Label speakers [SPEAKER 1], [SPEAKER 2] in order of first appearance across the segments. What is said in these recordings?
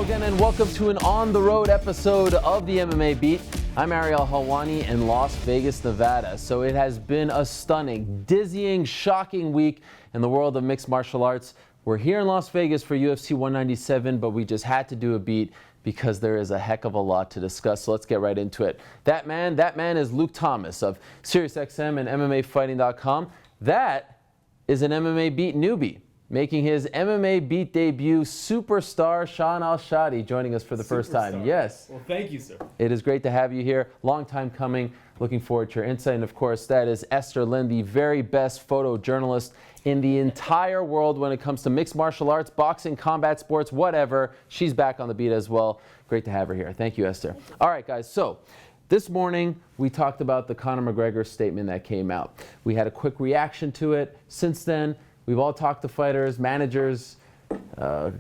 [SPEAKER 1] again, and welcome to an on-the-road episode of the MMA Beat. I'm Ariel Helwani in Las Vegas, Nevada. So it has been a stunning, dizzying, shocking week in the world of mixed martial arts. We're here in Las Vegas for UFC 197, but we just had to do a beat because there is a heck of a lot to discuss. So let's get right into it. That man is Luke Thomas of SiriusXM and MMAfighting.com. That is an MMA Beat newbie, making his MMA Beat debut, superstar Sean Al-Shadi, joining us for the first time. Yes.
[SPEAKER 2] Well, thank you, sir.
[SPEAKER 1] It is great to have you here. Long time coming. Looking forward to your insight. And of course, that is Esther Lin, the very best photojournalist in the entire world when it comes to mixed martial arts, boxing, combat sports, whatever. She's back on the beat as well. Great to have her here. Thank you, Esther. All right, guys. So this morning, we talked about the Conor McGregor statement that came out. We had a quick reaction to it. Since then, we've all talked to fighters, managers,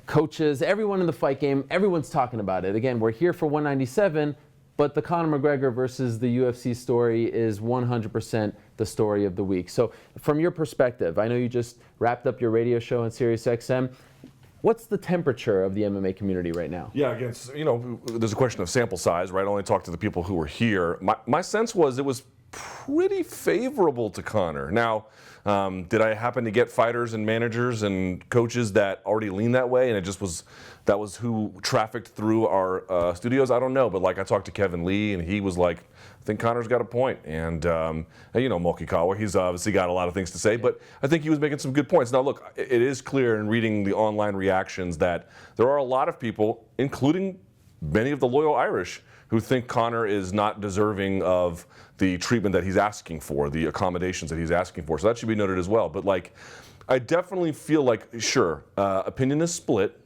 [SPEAKER 1] coaches, everyone in the fight game. Everyone's talking about it. Again, we're here for 197, but the Conor McGregor versus the UFC story is 100% the story of the week. So from your perspective, I know you just wrapped up your radio show on SiriusXM. What's the temperature of the MMA community right now?
[SPEAKER 3] Yeah, again, there's a question of sample size, right? I only talked to the people who were here. My sense was it was pretty favorable to Conor. Now, did I happen to get fighters and managers and coaches that already lean that way, and that was who trafficked through our studios? I don't know, but like I talked to Kevin Lee, and he was like, I think Conor's got a point. And Mokikawa, he's obviously got a lot of things to say, but I think he was making some good points. Now look, it is clear in reading the online reactions that there are a lot of people, including many of the loyal Irish, who think Conor is not deserving of the treatment that he's asking for, the accommodations that he's asking for. So that should be noted as well. But I definitely feel like, sure, opinion is split.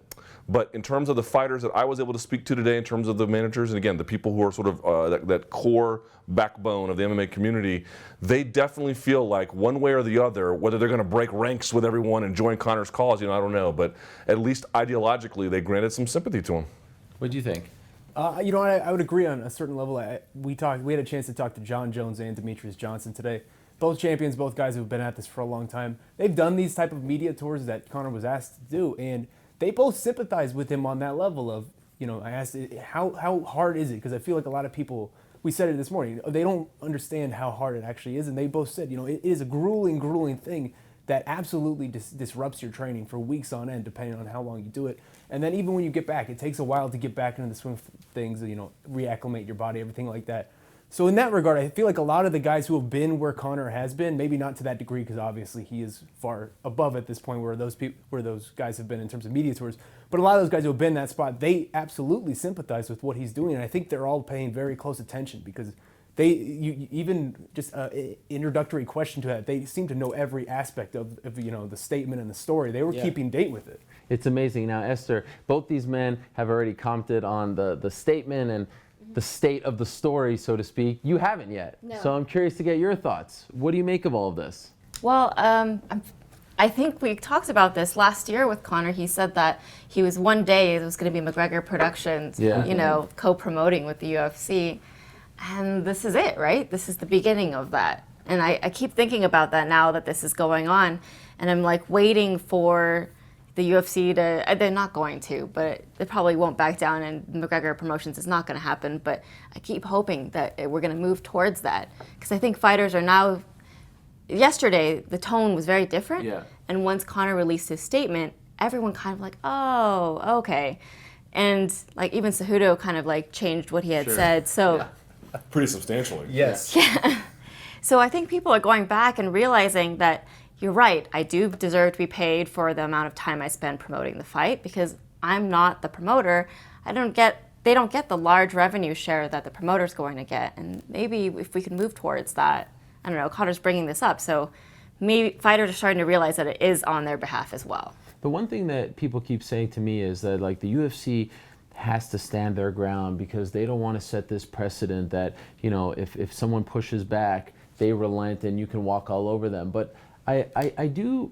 [SPEAKER 3] But in terms of the fighters that I was able to speak to today, in terms of the managers, and again, the people who are sort of that core backbone of the MMA community, they definitely feel like one way or the other, whether they're going to break ranks with everyone and join Conor's cause, I don't know. But at least ideologically, they granted some sympathy to him.
[SPEAKER 1] What do you think?
[SPEAKER 2] I would agree on a certain level. We had a chance to talk to Jon Jones and Demetrious Johnson today. Both champions, both guys who've been at this for a long time. They've done these type of media tours that Conor was asked to do, and they both sympathize with him on that level of, I asked, how hard is it? Because I feel like a lot of people, we said it this morning, they don't understand how hard it actually is, and they both said, it is a grueling thing that absolutely disrupts your training for weeks on end, depending on how long you do it. And then even when you get back, it takes a while to get back into the swing of things, reacclimate your body, everything like that. So in that regard, I feel like a lot of the guys who have been where Conor has been, maybe not to that degree, because obviously he is far above at this point where those guys have been in terms of media tours, but a lot of those guys who have been in that spot, they absolutely sympathize with what he's doing, and I think they're all paying very close attention because even just an introductory question to that, they seem to know every aspect of the statement and the story. They were keeping date with it.
[SPEAKER 1] It's amazing. Now, Esther, both these men have already commented on the statement and the state of the story, so to speak. You haven't yet.
[SPEAKER 4] No.
[SPEAKER 1] So I'm curious to get your thoughts. What do you make of all of this?
[SPEAKER 4] Well, I think we talked about this last year with Conor. He said that he was one day, it was going to be McGregor Productions, co-promoting with the UFC. And this is it, right? This is the beginning of that. And I keep thinking about that now that this is going on. And I'm waiting for the UFC they're not going to, but they probably won't back down, and McGregor Promotions is not going to happen. But I keep hoping that we're going to move towards that, because I think fighters are now, yesterday the tone was very different.
[SPEAKER 1] Yeah.
[SPEAKER 4] And once Conor released his statement, everyone kind of oh, okay. And even Cejudo kind of changed what he had said. So
[SPEAKER 3] Pretty substantially.
[SPEAKER 2] Yes.
[SPEAKER 4] Yeah. So I think people are going back and realizing that you're right, I do deserve to be paid for the amount of time I spend promoting the fight, because I'm not the promoter. They don't get the large revenue share that the promoter's going to get. And maybe if we can move towards that, I don't know, Conor's bringing this up, so maybe fighters are starting to realize that it is on their behalf as well.
[SPEAKER 1] The one thing that people keep saying to me is that the UFC has to stand their ground because they don't want to set this precedent that, if someone pushes back, they relent and you can walk all over them. But I do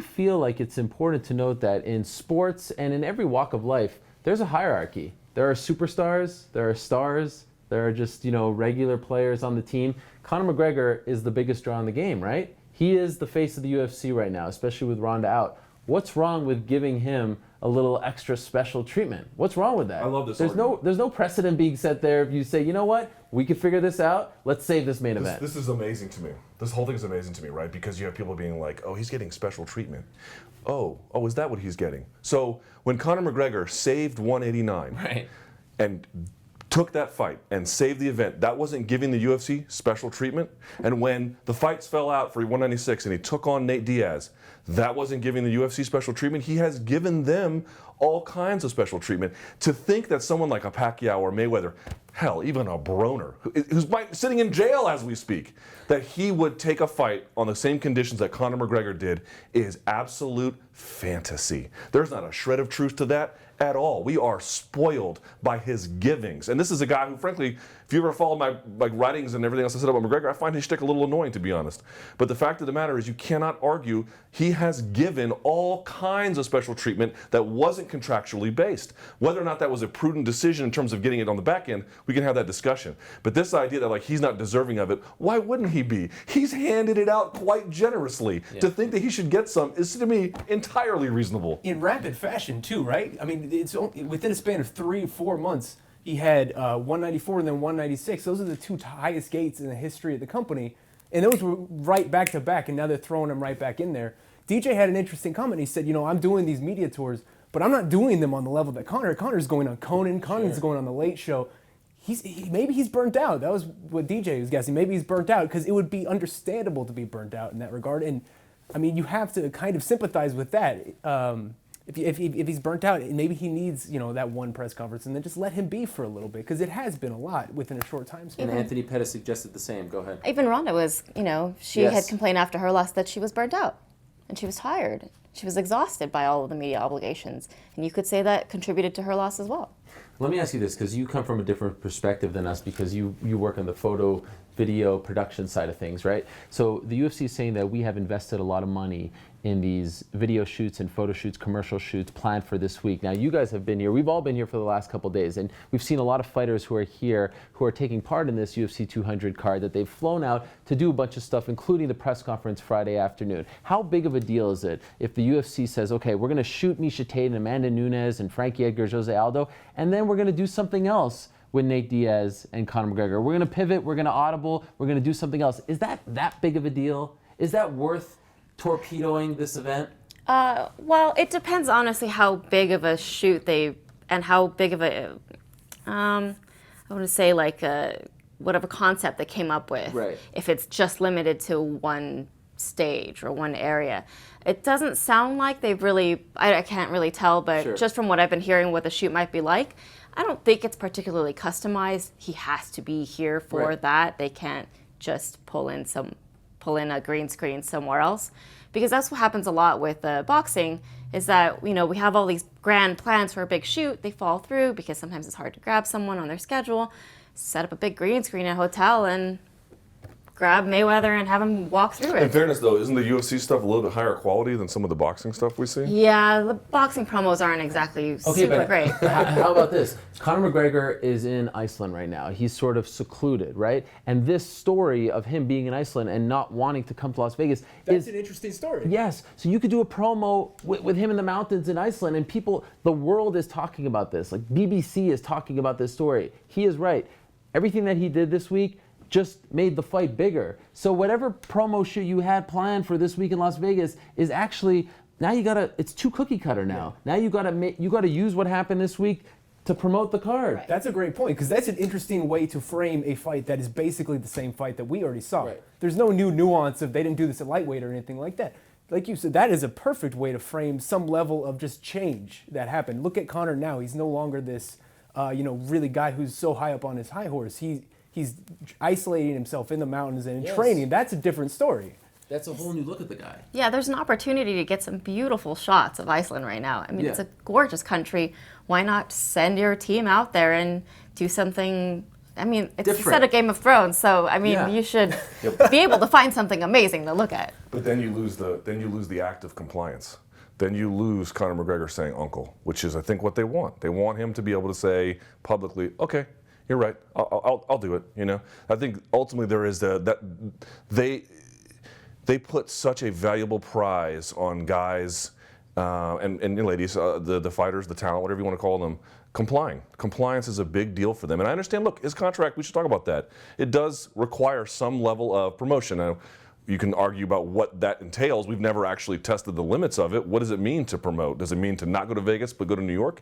[SPEAKER 1] feel like it's important to note that in sports and in every walk of life, there's a hierarchy. There are superstars, there are stars, there are just, regular players on the team. Conor McGregor is the biggest draw in the game, right? He is the face of the UFC right now, especially with Ronda out. What's wrong with giving him a little extra special treatment? What's wrong with that?
[SPEAKER 3] I love this
[SPEAKER 1] There's no precedent being set there. If you say, you know what, we can figure this out. Let's save this main event.
[SPEAKER 3] This is amazing to me. This whole thing is amazing to me, right? Because you have people being like, oh, he's getting special treatment. Oh, is that what he's getting? So when Conor McGregor saved 189
[SPEAKER 1] Right.
[SPEAKER 3] and took that fight and saved the event, that wasn't giving the UFC special treatment. And when the fights fell out for 196 and he took on Nate Diaz, that wasn't giving the UFC special treatment. He has given them all kinds of special treatment. To think that someone like a Pacquiao or Mayweather, hell, even a Broner, who's sitting in jail as we speak, that he would take a fight on the same conditions that Conor McGregor did is absolute fantasy. There's not a shred of truth to that at all. We are spoiled by his givings. And this is a guy who, frankly, if you ever follow my writings and everything else I said about McGregor, I find his shtick a little annoying, to be honest. But the fact of the matter is you cannot argue he has given all kinds of special treatment that wasn't contractually based. Whether or not that was a prudent decision in terms of getting it on the back end, we can have that discussion. But this idea that like he's not deserving of it, why wouldn't he be? He's handed it out quite generously. Yeah. To think that he should get some is, to me, entirely reasonable.
[SPEAKER 2] In rapid fashion, too, right? I mean, it's only, within a span of 3 or 4 months, he had 194 and then 196. Those are the two highest gates in the history of the company. And those were right back to back, and now they're throwing them right back in there. DJ had an interesting comment. He said, you know, I'm doing these media tours, but I'm not doing them on the level that Conor's going on Conan. Conan's going on the Late Show. Maybe he's burnt out. That was what DJ was guessing. Maybe he's burnt out because it would be understandable to be burnt out in that regard. And, I mean, you have to kind of sympathize with that. If he's burnt out, maybe he needs, you know, that one press conference, and then just let him be for a little bit, because it has been a lot within a short time span.
[SPEAKER 1] And Anthony Pettis suggested the same. Go ahead.
[SPEAKER 4] Even Ronda was, you know, she had complained after her loss that she was burnt out, and she was tired. She was exhausted by all of the media obligations, and you could say that contributed to her loss as well.
[SPEAKER 1] Let me ask you this, because you come from a different perspective than us, because you work on the photo, video, production side of things, right? So the UFC is saying that we have invested a lot of money in these video shoots and photo shoots, commercial shoots planned for this week. Now, you guys have been here. We've all been here for the last couple of days, and we've seen a lot of fighters who are here who are taking part in this UFC 200 card that they've flown out to do a bunch of stuff, including the press conference Friday afternoon. How big of a deal is it if the UFC says, okay, we're going to shoot Miesha Tate and Amanda Nunes and Frankie Edgar, Jose Aldo, and then we're going to do something else with Nate Diaz and Conor McGregor. We're going to pivot, we're going to audible, we're going to do something else. Is that big of a deal? Is that worth torpedoing this event?
[SPEAKER 4] Well, it depends, honestly, how big of a shoot and how big of a, I want to say like whatever concept they came up with.
[SPEAKER 1] Right.
[SPEAKER 4] If it's just limited to one stage or one area. It doesn't sound like they've really, I can't really tell, but just from what I've been hearing what the shoot might be like, I don't think it's particularly customized. He has to be here for that. They can't just pull in a green screen somewhere else, because that's what happens a lot with boxing, is that, you know, we have all these grand plans for a big shoot, they fall through because sometimes it's hard to grab someone on their schedule, set up a big green screen at a hotel and grab Mayweather and have him walk through it.
[SPEAKER 3] In fairness, though, isn't the UFC stuff a little bit higher quality than some of the boxing stuff we see?
[SPEAKER 4] Yeah, the boxing promos aren't exactly super great.
[SPEAKER 1] How about this? Conor McGregor is in Iceland right now. He's sort of secluded, right? And this story of him being in Iceland and not wanting to come to Las Vegas
[SPEAKER 2] That's an interesting story.
[SPEAKER 1] Yes. So you could do a promo with him in the mountains in Iceland, and people, the world is talking about this. Like BBC is talking about this story. He is right. Everything that he did this week just made the fight bigger. So whatever promo shoot you had planned for this week in Las Vegas is actually, now you gotta, it's too cookie cutter now. Now you gotta use what happened this week to promote the card.
[SPEAKER 2] Right. That's a great point, because that's an interesting way to frame a fight that is basically the same fight that we already saw.
[SPEAKER 1] Right.
[SPEAKER 2] There's no new nuance of they didn't do this at lightweight or anything like that. Like you said, that is a perfect way to frame some level of just change that happened. Look at Conor now. He's no longer this, really guy who's so high up on his high horse. He's isolating himself in the mountains and in training. That's a different story.
[SPEAKER 1] That's a whole new look at the guy.
[SPEAKER 4] Yeah, there's an opportunity to get some beautiful shots of Iceland right now. I mean, it's a gorgeous country. Why not send your team out there and do something? I mean, it's a set of Game of Thrones, so I mean, you should be able to find something amazing to look at.
[SPEAKER 3] But then you lose the act of compliance. Then you lose Conor McGregor saying uncle, which is, I think, what they want. They want him to be able to say publicly, okay, you're right, I'll do it. You know, I think ultimately there is that they put such a valuable prize on guys and ladies, the fighters, the talent, whatever you want to call them, complying. Compliance is a big deal for them. And I understand, look, his contract, we should talk about that. It does require some level of promotion. Now, you can argue about what that entails. We've never actually tested the limits of it. What does it mean to promote? Does it mean to not go to Vegas but go to New York?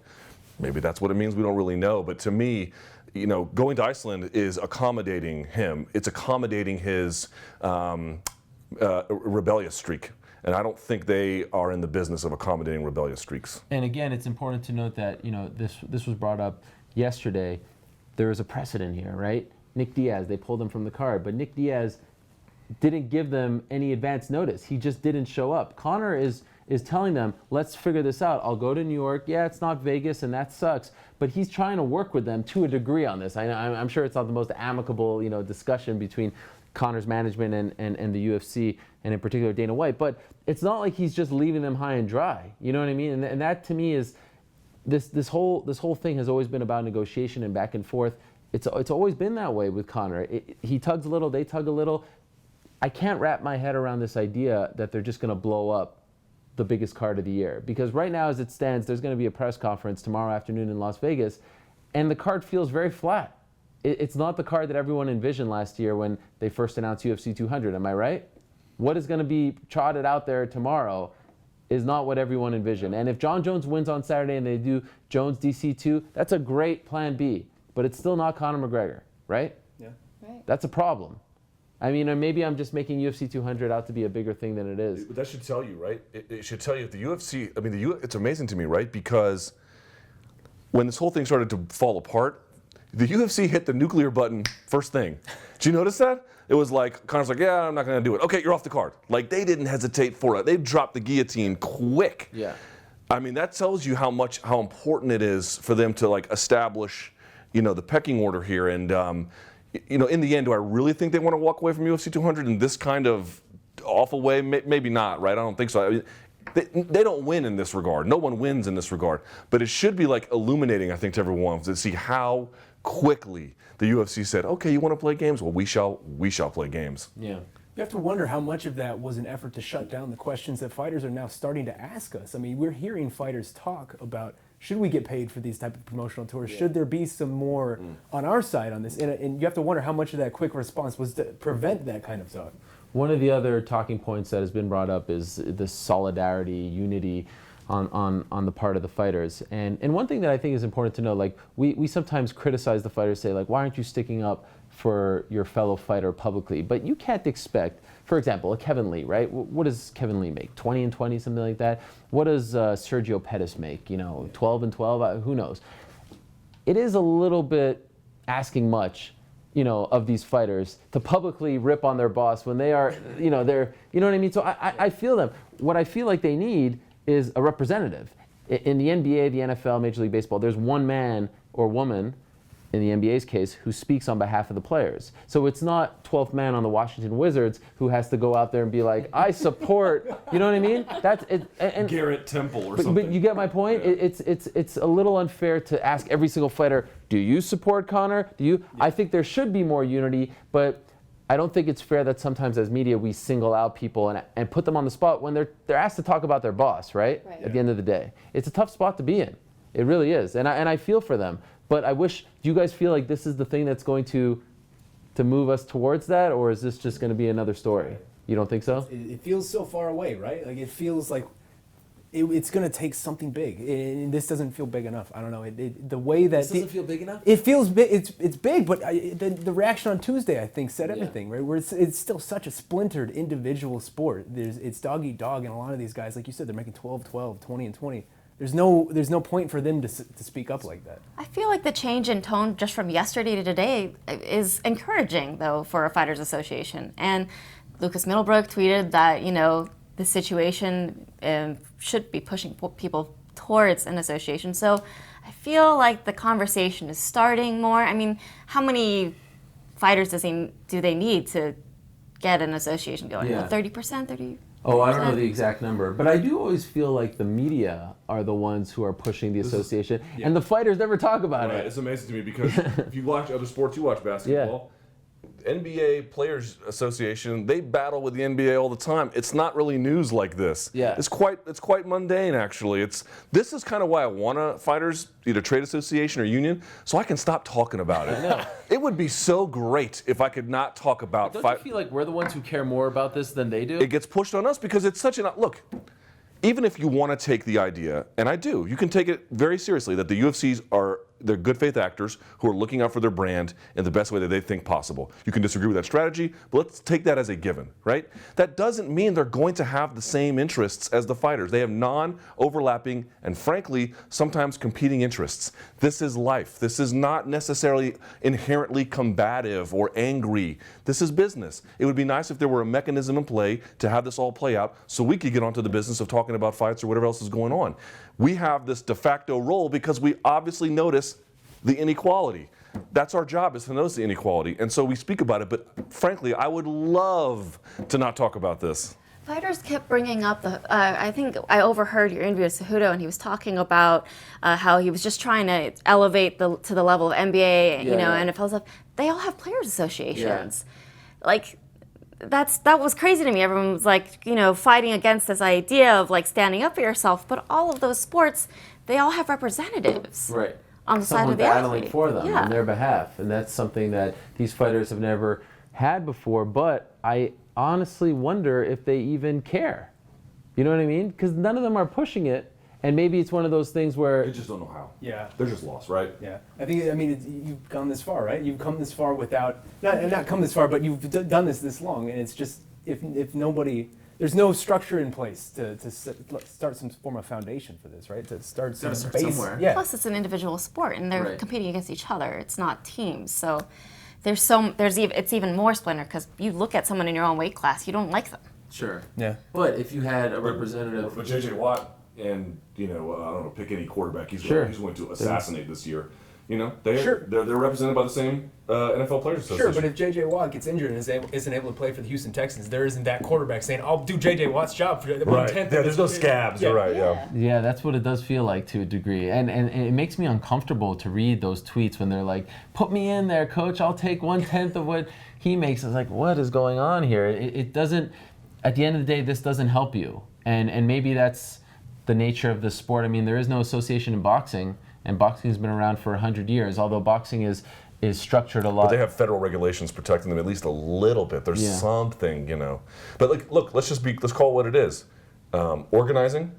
[SPEAKER 3] Maybe that's what it means. We don't really know. But to me, you know, going to Iceland is accommodating him. It's accommodating his rebellious streak. And I don't think they are in the business of accommodating rebellious streaks.
[SPEAKER 1] And again, it's important to note that, you know, this was brought up yesterday. There is a precedent here, right? Nick Diaz, they pulled him from the card, but Nick Diaz didn't give them any advance notice. He just didn't show up. Conor is telling them, let's figure this out. I'll go to New York. Yeah, it's not Vegas, and that sucks. But he's trying to work with them to a degree on this. I'm sure it's not the most amicable, you know, discussion between Conor's management and the UFC, and in particular Dana White. But it's not like he's just leaving them high and dry. You know what I mean? And that to me is this whole thing has always been about negotiation and back and forth. It's always been that way with Conor. He tugs a little, they tug a little. I can't wrap my head around this idea that they're just going to blow up the biggest card of the year. Because right now, as it stands, there's going to be a press conference tomorrow afternoon in Las Vegas, and the card feels very flat. It's not the card that everyone envisioned last year when they first announced UFC 200. Am I right? What is going to be trotted out there tomorrow is not what everyone envisioned. And if Jon Jones wins on Saturday and they do Jones DC2, that's a great plan B. But it's still not Conor McGregor, right? Yeah.
[SPEAKER 4] Right.
[SPEAKER 1] That's a problem. I mean, or maybe I'm just making UFC 200 out to be a bigger thing than it is.
[SPEAKER 3] That should tell you, right? It should tell you if the UFC, I mean, it's amazing to me, right? Because when this whole thing started to fall apart, the UFC hit the nuclear button first thing. Did you notice that? It was like, Conor's like, yeah, I'm not going to do it. Okay, you're off the card. Like, they didn't hesitate for it. They dropped the guillotine quick.
[SPEAKER 1] Yeah.
[SPEAKER 3] I mean, that tells you how important it is for them to, like, establish, you know, the pecking order here. And, you know, in the end, do I really think they want to walk away from UFC 200 in this kind of awful way? Maybe not, right? I don't think so. I mean, they don't win in this regard. No one wins in this regard. But it should be, like, illuminating, I think, to everyone to see how quickly the UFC said, okay, you want to play games? Well, we shall play games.
[SPEAKER 1] Yeah.
[SPEAKER 2] You have to wonder how much of that was an effort to shut down the questions that fighters are now starting to ask us. I mean, we're hearing fighters talk about, should we get paid for these type of promotional tours? Yeah. Should there be some more on our side on this? And you have to wonder how much of that quick response was to prevent that kind of talk.
[SPEAKER 1] One of the other talking points that has been brought up is the solidarity, unity on the part of the fighters. And one thing that I think is important to know, like we sometimes criticize the fighters, say like, why aren't you sticking up for your fellow fighter publicly? But you can't expect, for example, a Kevin Lee, right? What does Kevin Lee make? 20-20, something like that? What does Sergio Pettis make? You know, 12-12, who knows? It is a little bit asking much, you know, of these fighters to publicly rip on their boss when they are, you know, you know what I mean? So I feel them. What I feel like they need is a representative. In the NBA, the NFL, Major League Baseball, there's one man or woman, in the NBA's case, who speaks on behalf of the players. So it's not 12th man on the Washington Wizards who has to go out there and be like, I support, you know what I mean? That's it. And
[SPEAKER 3] Garrett Temple or something.
[SPEAKER 1] But you get my point? Yeah. It's a little unfair to ask every single fighter, do you support Conor? Do you? Yeah. I think there should be more unity, but I don't think it's fair that sometimes as media we single out people and put them on the spot when they're asked to talk about their boss, right? At the end of the day. It's a tough spot to be in. It really is. And I feel for them. But I wish, do you guys feel like this is the thing that's going to move us towards that, or is this just going to be another story? You don't think so?
[SPEAKER 2] It feels so far away, right? Like it feels like it's going to take something big, and this doesn't feel big enough. I don't know. The way that
[SPEAKER 1] this doesn't feel big enough.
[SPEAKER 2] It feels big. It's big, but the reaction on Tuesday, I think, said everything. Right? Where it's still such a splintered individual sport. It's dog eat dog, and a lot of these guys, like you said, they're making 12-12, 20-20. There's no point for them to speak up like that.
[SPEAKER 4] I feel like the change in tone just from yesterday to today is encouraging, though, for a Fighters Association. And Lucas Middlebrook tweeted that, you know, the situation should be pushing people towards an association. So I feel like the conversation is starting more. I mean, how many fighters do they need to get an association going?
[SPEAKER 1] Yeah.
[SPEAKER 4] 30%? 30?
[SPEAKER 1] Oh, I don't know the exact number, but I do always feel like the media are the ones who are pushing the association, and the fighters never talk about it.
[SPEAKER 3] It's amazing to me because if you watch other sports, you watch basketball, NBA Players Association, they battle with the NBA all the time. It's not really news like this.
[SPEAKER 1] Yeah.
[SPEAKER 3] It's quite mundane, actually. This is kind of why I want a fighters, either trade association or union, so I can stop talking about it.
[SPEAKER 1] I know.
[SPEAKER 3] It would be so great if I could not talk about
[SPEAKER 1] Don't you feel like we're the ones who care more about this than they do?
[SPEAKER 3] It gets pushed on us because it's such an look. Even if you want to take the idea, and I do, you can take it very seriously that the UFCs they're good faith actors who are looking out for their brand in the best way that they think possible. You can disagree with that strategy, but let's take that as a given, right? That doesn't mean they're going to have the same interests as the fighters. They have non-overlapping and frankly, sometimes competing interests. This is life. This is not necessarily inherently combative or angry. This is business. It would be nice if there were a mechanism in play to have this all play out so we could get onto the business of talking about fights or whatever else is going on. We have this de facto role because we obviously notice the inequality. That's our job, is to notice the inequality. And so we speak about it, but frankly, I would love to not talk about this.
[SPEAKER 4] Fighters kept bringing up I think I overheard your interview with Cejudo, and he was talking about how he was just trying to elevate to the level of NBA, NFL stuff. They all have players associations.
[SPEAKER 1] Yeah.
[SPEAKER 4] Like, that was crazy to me. Everyone was like, fighting against this idea of like standing up for yourself, but all of those sports, they all have representatives.
[SPEAKER 1] Right.
[SPEAKER 4] On the
[SPEAKER 1] Someone
[SPEAKER 4] side of the
[SPEAKER 1] battling
[SPEAKER 4] athlete.
[SPEAKER 1] for them
[SPEAKER 4] Yeah.
[SPEAKER 1] on their behalf, and that's something that these fighters have never had before. But I honestly wonder if they even care. You know what I mean? Because none of them are pushing it, and maybe it's one of those things where
[SPEAKER 3] They just don't know how.
[SPEAKER 2] Yeah.
[SPEAKER 3] They're just lost, right?
[SPEAKER 2] Yeah, you've gone this far, right? You've come this far without not come this far, but you've done this long, and it's just if nobody, there's no structure in place to start some form of foundation for this, right? To start some
[SPEAKER 1] start
[SPEAKER 2] base.
[SPEAKER 1] somewhere.
[SPEAKER 2] Yeah.
[SPEAKER 4] Plus, it's an individual sport, and they're
[SPEAKER 1] Right.
[SPEAKER 4] competing against each other. It's not teams. So it's even more splinter because you look at someone in your own weight class, you don't like them.
[SPEAKER 1] sure.
[SPEAKER 2] Yeah.
[SPEAKER 1] But if you had a representative,
[SPEAKER 3] But JJ Watt and, I don't know, pick any quarterback he's
[SPEAKER 1] Sure.
[SPEAKER 3] going to assassinate this year. They're represented by the same NFL Players Association.
[SPEAKER 2] Sure, but if J.J. Watt gets injured and isn't able to play for the Houston Texans, there isn't that quarterback saying, "I'll do J.J. Watt's job for 1/10."
[SPEAKER 3] Yeah, there's no scabs. You're right. Yeah.
[SPEAKER 1] yeah, that's what it does feel like to a degree, and it makes me uncomfortable to read those tweets when they're like, "Put me in there, coach. I'll take 1/10 of what he makes." It's like, what is going on here? It doesn't. At the end of the day, this doesn't help you, and maybe that's the nature of the sport. I mean, there is no association in boxing, and boxing has been around for 100 years. Although boxing is structured a lot.
[SPEAKER 3] But they have federal regulations protecting them at least a little bit. There's something, But look, let's call it what it is. Organizing,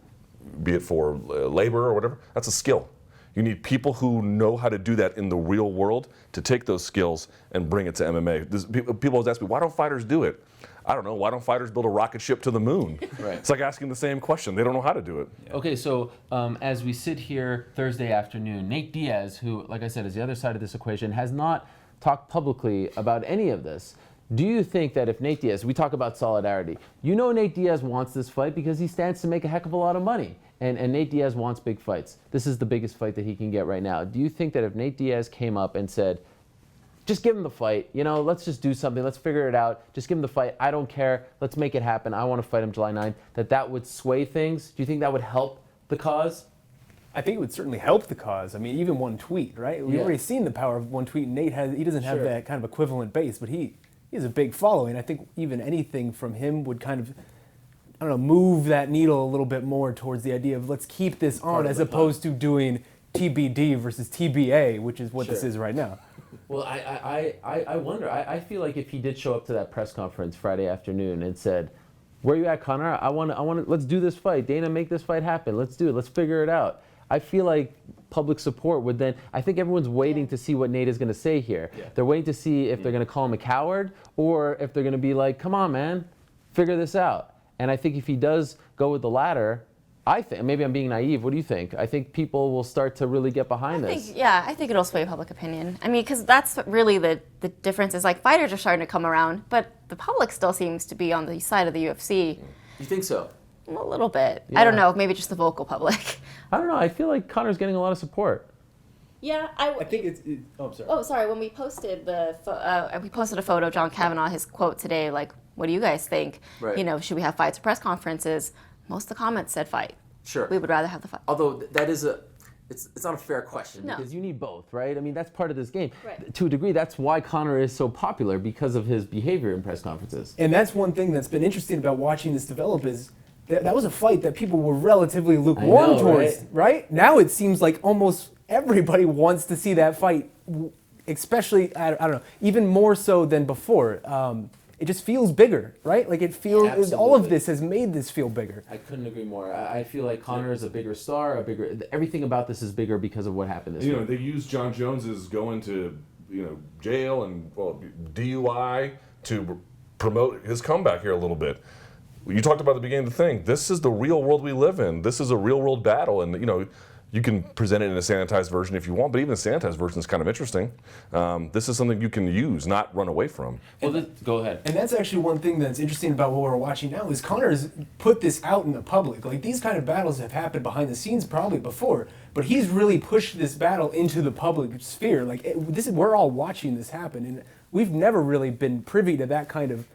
[SPEAKER 3] be it for labor or whatever, that's a skill. You need people who know how to do that in the real world to take those skills and bring it to MMA. People always ask me, why don't fighters do it? I don't know. Why don't fighters build a rocket ship to the moon?
[SPEAKER 1] Right.
[SPEAKER 3] It's like asking the same question. They don't know how to do it.
[SPEAKER 1] Okay, so as we sit here Thursday afternoon, Nate Diaz, who, like I said, is the other side of this equation, has not talked publicly about any of this. Do you think that if Nate Diaz, we talk about solidarity, Nate Diaz wants this fight because he stands to make a heck of a lot of money, and Nate Diaz wants big fights. This is the biggest fight that he can get right now. Do you think that if Nate Diaz came up and said, just give him the fight, let's just do something, let's figure it out, just give him the fight, I don't care, let's make it happen, I want to fight him July 9th, that would sway things? Do you think that would help the cause?
[SPEAKER 2] I think it would certainly help the cause. I mean, even one tweet, right? We've already seen the power of one tweet. Nate he doesn't have that kind of equivalent base, but he has a big following. I think even anything from him would kind of, move that needle a little bit more towards the idea of let's keep this on as opposed to doing TBD versus TBA, which is what this is right now.
[SPEAKER 1] Well, I wonder. I feel like if he did show up to that press conference Friday afternoon and said, "Where you at, Conor? I want to. Let's do this fight. Dana, make this fight happen. Let's do it. Let's figure it out." I feel like public support would then. I think everyone's waiting to see what Nate is going to say here. Yeah. They're waiting to see if they're going to call him a coward or if they're going to be like, "Come on, man, figure this out." And I think if he does go with the latter, I think, maybe I'm being naive, what do you think? I think people will start to really get behind this.
[SPEAKER 4] I think it'll sway public opinion. I mean, because that's what really the difference is. Like, fighters are starting to come around, but the public still seems to be on the side of the UFC.
[SPEAKER 1] You think so?
[SPEAKER 4] A little bit.
[SPEAKER 1] Yeah.
[SPEAKER 4] I don't know, maybe just the vocal public.
[SPEAKER 1] I don't know. I feel like Conor's getting a lot of support.
[SPEAKER 4] Yeah,
[SPEAKER 2] I think it's. I'm sorry.
[SPEAKER 4] Oh, sorry. When we posted we posted a photo of John Kavanaugh, his quote today, like, "What do you guys think?
[SPEAKER 1] Right.
[SPEAKER 4] Should we have fights or press conferences?" Most of the comments said fight.
[SPEAKER 1] Sure.
[SPEAKER 4] We would rather have the fight.
[SPEAKER 1] Although that is it's not a fair question
[SPEAKER 4] No.
[SPEAKER 1] because you need both, right? I mean, that's part of this game.
[SPEAKER 4] Right.
[SPEAKER 1] To a degree, that's why Conor is so popular, because of his behavior in press conferences.
[SPEAKER 2] And that's one thing that's been interesting about watching this develop is that was a fight that people were relatively lukewarm towards, right? Now it seems like almost everybody wants to see that fight, especially, I don't know, even more so than before. It just feels bigger, right? Like it feels, all of this has made this feel bigger.
[SPEAKER 1] I couldn't agree more. I feel like Conor is a bigger star, everything about this is bigger because of what happened this week.
[SPEAKER 3] They used Jon Jones's going to, jail and DUI to promote his comeback here a little bit. You talked about at the beginning of the thing. This is the real world we live in. This is a real world battle, and you can present it in a sanitized version if you want, but even a sanitized version is kind of interesting. This is something you can use, not run away from.
[SPEAKER 1] Well, go ahead.
[SPEAKER 2] And that's actually one thing that's interesting about what we're watching now is Conor's put this out in the public. Like these kind of battles have happened behind the scenes probably before, but he's really pushed this battle into the public sphere. Like we're all watching this happen, and we've never really been privy to that kind of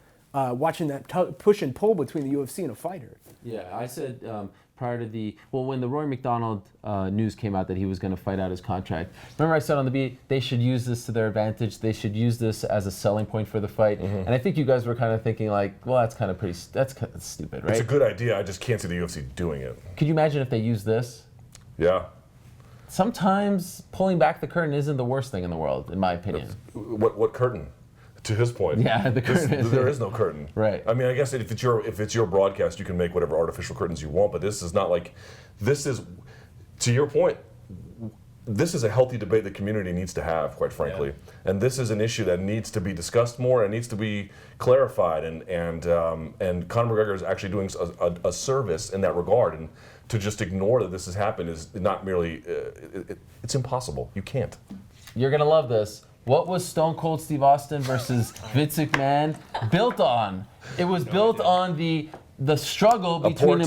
[SPEAKER 2] watching that push and pull between the UFC and a fighter.
[SPEAKER 1] Yeah, I said prior to when the Roy McDonald news came out that he was going to fight out his contract, remember I said on the beat, they should use this to their advantage. They should use this as a selling point for the fight. And I think you guys were kind of thinking like, well, that's kind of stupid, right?
[SPEAKER 3] It's a good idea. I just can't see the UFC doing it.
[SPEAKER 1] Could you imagine if they use this?
[SPEAKER 3] Yeah.
[SPEAKER 1] Sometimes pulling back the curtain isn't the worst thing in the world, in my opinion.
[SPEAKER 3] What curtain? To his point,
[SPEAKER 1] yeah, the curtain.
[SPEAKER 3] There is no curtain.
[SPEAKER 1] Right.
[SPEAKER 3] I mean, I guess if it's your broadcast, you can make whatever artificial curtains you want. But this is not like, this is, to your point, this is a healthy debate the community needs to have, quite frankly. Yeah. And this is an issue that needs to be discussed more and needs to be clarified. And Conor McGregor is actually doing a service in that regard. And to just ignore that this has happened is not merely, it's impossible. You can't.
[SPEAKER 1] You're gonna love this. What was Stone Cold Steve Austin versus Vince McMahon built on? It was built on the struggle between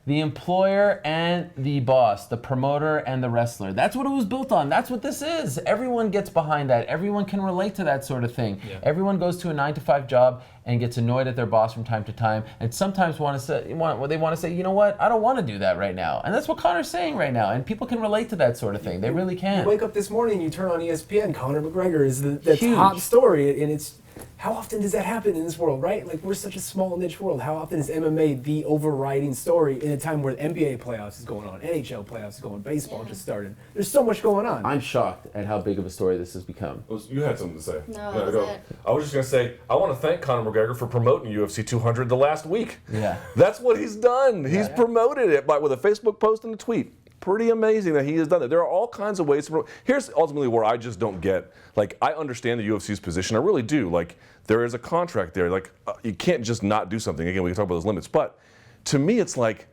[SPEAKER 1] the employer and the boss, the promoter and the wrestler. That's what it was built on. That's what this is. Everyone gets behind that. Everyone can relate to that sort of thing. Yeah. Everyone goes to a 9-to-5 job and gets annoyed at their boss from time to time, and sometimes they want to say, you know what, I don't want to do that right now. And that's what Conor's saying right now. And people can relate to that sort of thing. They really can.
[SPEAKER 2] You wake up this morning, you turn on ESPN, Conor McGregor is the top story, and it's. How often does that happen in this world, right? Like, we're such a small niche world. How often is MMA the overriding story in a time where NBA playoffs is going on, NHL playoffs is going on, baseball just started? There's so much going on.
[SPEAKER 1] I'm shocked at how big of a story this has become.
[SPEAKER 3] You had something to say.
[SPEAKER 4] No, that was it.
[SPEAKER 3] I was just going to say, I want to thank Conor McGregor for promoting UFC 200 the last week.
[SPEAKER 1] Yeah.
[SPEAKER 3] That's what he's done. He's promoted it with a Facebook post and a tweet. Pretty amazing that he has done that. There are all kinds of ways to promote. Here's ultimately where I just don't get. Like, I understand the UFC's position. I really do. Like, there is a contract there. Like, you can't just not do something. Again, we can talk about those limits. But to me, it's like,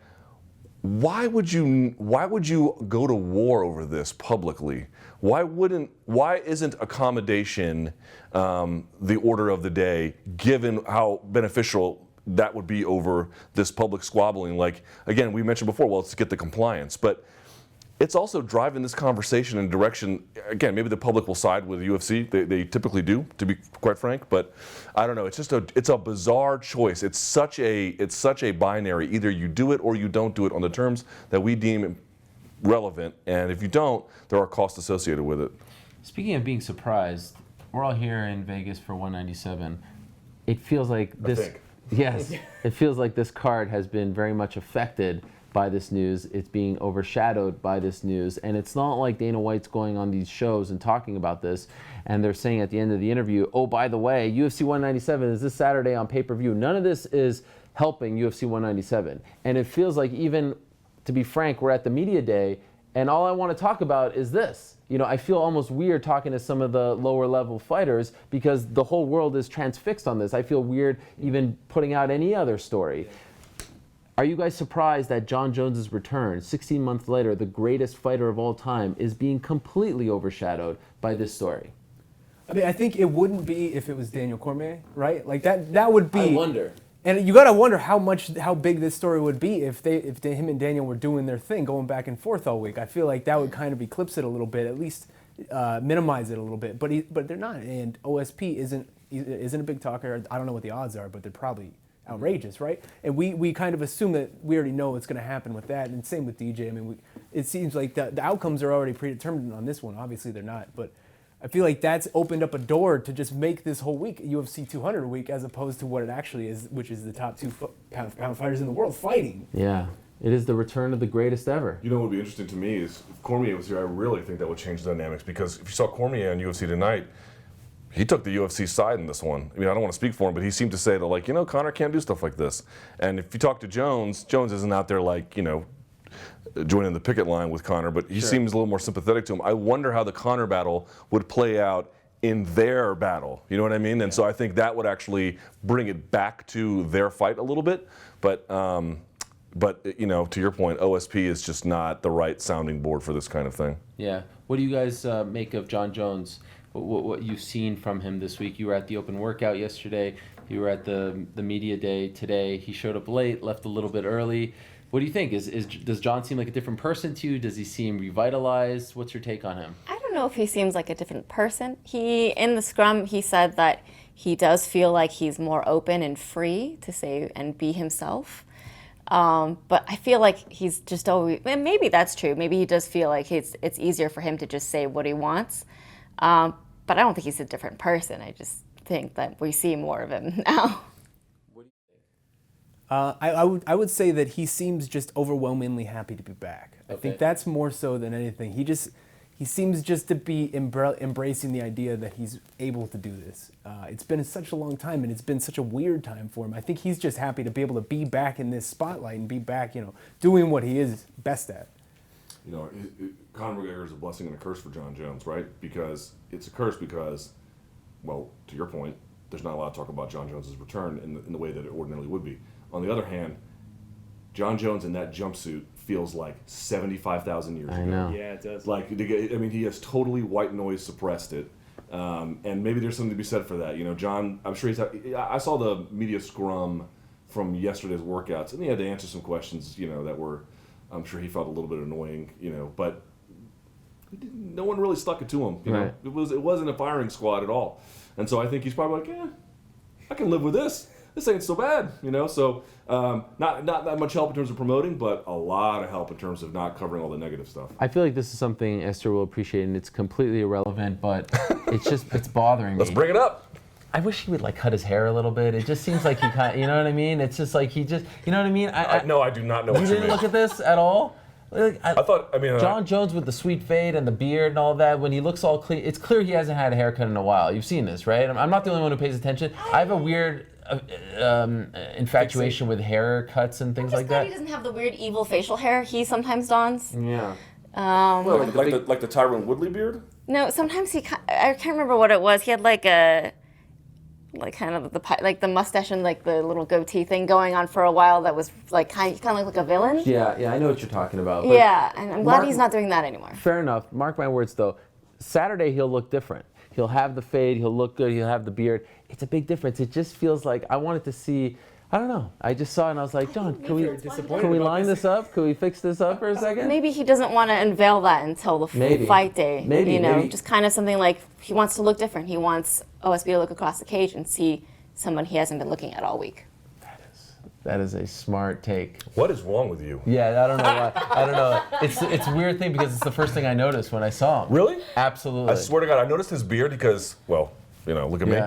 [SPEAKER 3] why would you go to war over this publicly? Why isn't accommodation the order of the day, given how beneficial that would be over this public squabbling? Like, again, we mentioned before, well, let's get the compliance, but it's also driving this conversation in a direction, again, maybe the public will side with the UFC. They typically do, to be quite frank, but I don't know. It's just it's a bizarre choice. It's such a binary. Either you do it or you don't do it on the terms that we deem relevant, and if you don't, there are costs associated with it.
[SPEAKER 1] Speaking of being surprised, we're all here in Vegas for 197. It feels like this. Yes, it feels like this card has been very much affected by this news. It's being overshadowed by this news, and it's not like Dana White's going on these shows and talking about this, and they're saying at the end of the interview, oh, by the way, UFC 197 is this Saturday on pay-per-view. None of this is helping UFC 197, and it feels like, even to be frank, we're at the media day, and all I want to talk about is this. You know, I feel almost weird talking to some of the lower level fighters because the whole world is transfixed on this. I feel weird even putting out any other story. Are you guys surprised that Jon Jones' return, 16 months later, the greatest fighter of all time, is being completely overshadowed by this story?
[SPEAKER 2] I mean, I think it wouldn't be if it was Daniel Cormier, right? Like that would be.
[SPEAKER 1] I wonder.
[SPEAKER 2] And you got to wonder how big this story would be if him and Daniel were doing their thing, going back and forth all week. I feel like that would kind of eclipse it a little bit, at least minimize it a little bit. But they're not, and OSP isn't a big talker. I don't know what the odds are, but they're probably outrageous, right? And we kind of assume that we already know what's going to happen with that, and same with DJ. I mean, it seems like the outcomes are already predetermined on this one. Obviously, they're not, but I feel like that's opened up a door to just make this whole week UFC 200 week, as opposed to what it actually is, which is the top 2 pound fighters in the world fighting.
[SPEAKER 1] Yeah, it is the return of the greatest ever.
[SPEAKER 3] You know what would be interesting to me is if Cormier was here, I really think that would change the dynamics, because if you saw Cormier on UFC tonight, he took the UFC side in this one. I mean, I don't want to speak for him, but he seemed to say that, like, Conor can't do stuff like this. And if you talk to Jones, Jones isn't out there like, joining the picket line with Conor, but he seems a little more sympathetic to him. I wonder how the Conor battle would play out in their battle. You know what I mean? And so I think that would actually bring it back to their fight a little bit. But to your point, OSP is just not the right sounding board for this kind of thing.
[SPEAKER 1] Yeah. What do you guys make of Jon Jones? What you've seen from him this week? You were at the open workout yesterday. You were at the media day today. He showed up late, left a little bit early. What do you think? Does Jon seem like a different person to you? Does he seem revitalized? What's your take on him?
[SPEAKER 4] I don't know if he seems like a different person. In the scrum, he said that he does feel like he's more open and free to say and be himself. But I feel like he's just always, and maybe that's true. Maybe he does feel like it's easier for him to just say what he wants. But I don't think he's a different person. I just think that we see more of him now.
[SPEAKER 2] I would say that he seems just overwhelmingly happy to be back. I think that's more so than anything. He seems just to be embracing the idea that he's able to do this. It's been such a long time, and it's been such a weird time for him. I think he's just happy to be able to be back in this spotlight and be back, doing what he is best at.
[SPEAKER 3] Conor McGregor is a blessing and a curse for Jon Jones, right? Because it's a curse because, well, to your point, there's not a lot of talk about Jon Jones' return in the way that it ordinarily would be. On the other hand, Jon Jones in that jumpsuit feels like 75,000 years ago.
[SPEAKER 1] I know.
[SPEAKER 2] Yeah, it does.
[SPEAKER 3] Like, I mean, he has totally white noise suppressed it. And maybe there's something to be said for that. Jon, I'm sure I saw the media scrum from yesterday's workouts, and he had to answer some questions, that were, I'm sure he felt a little bit annoying, but no one really stuck it to him.
[SPEAKER 1] Right.
[SPEAKER 3] It wasn't a firing squad at all. And so I think he's probably like, I can live with this. This ain't so bad, So not that much help in terms of promoting, but a lot of help in terms of not covering all the negative stuff.
[SPEAKER 1] I feel like this is something Esther will appreciate, and it's completely irrelevant, but it's bothering me.
[SPEAKER 3] Let's bring it up.
[SPEAKER 1] I wish he would cut his hair a little bit. It just seems like he kind of, you know what I mean? It's just like you know what I mean?
[SPEAKER 3] No, I do not know what you mean.
[SPEAKER 1] You didn't look at this at all? Jon Jones with the sweet fade and the beard and all that, when he looks all clean, it's clear he hasn't had a haircut in a while. You've seen this, right? I'm not the only one who pays attention. I have a weird infatuation with haircuts and things like that.
[SPEAKER 4] He doesn't have the weird evil facial hair he sometimes dons.
[SPEAKER 1] Yeah.
[SPEAKER 3] Like the Tyron Woodley beard?
[SPEAKER 4] No, sometimes I can't remember what it was. He had like kind of the mustache and like the little goatee thing going on for a while that was like kind of like a villain.
[SPEAKER 1] Yeah, I know what you're talking about.
[SPEAKER 4] Yeah, and I'm glad he's not doing that anymore.
[SPEAKER 1] Fair enough. Mark my words though. Saturday he'll look different. He'll have the fade, he'll look good, he'll have the beard. It's a big difference. It just feels like I wanted to see, I don't know. I just saw it and I was like, Jon, can we line this up? Can we fix this up for a second?
[SPEAKER 4] Maybe he doesn't want to unveil that until the fight day.
[SPEAKER 1] Maybe.
[SPEAKER 4] Just kind of something like he wants to look different. He wants OSB to look across the cage and see someone he hasn't been looking at all week.
[SPEAKER 1] That is a smart take.
[SPEAKER 3] What is wrong with you?
[SPEAKER 1] Yeah, I don't know why. I don't know. It's a weird thing because it's the first thing I noticed when I saw him.
[SPEAKER 3] Really?
[SPEAKER 1] Absolutely.
[SPEAKER 3] I swear to God, I noticed his beard because, well, look at me.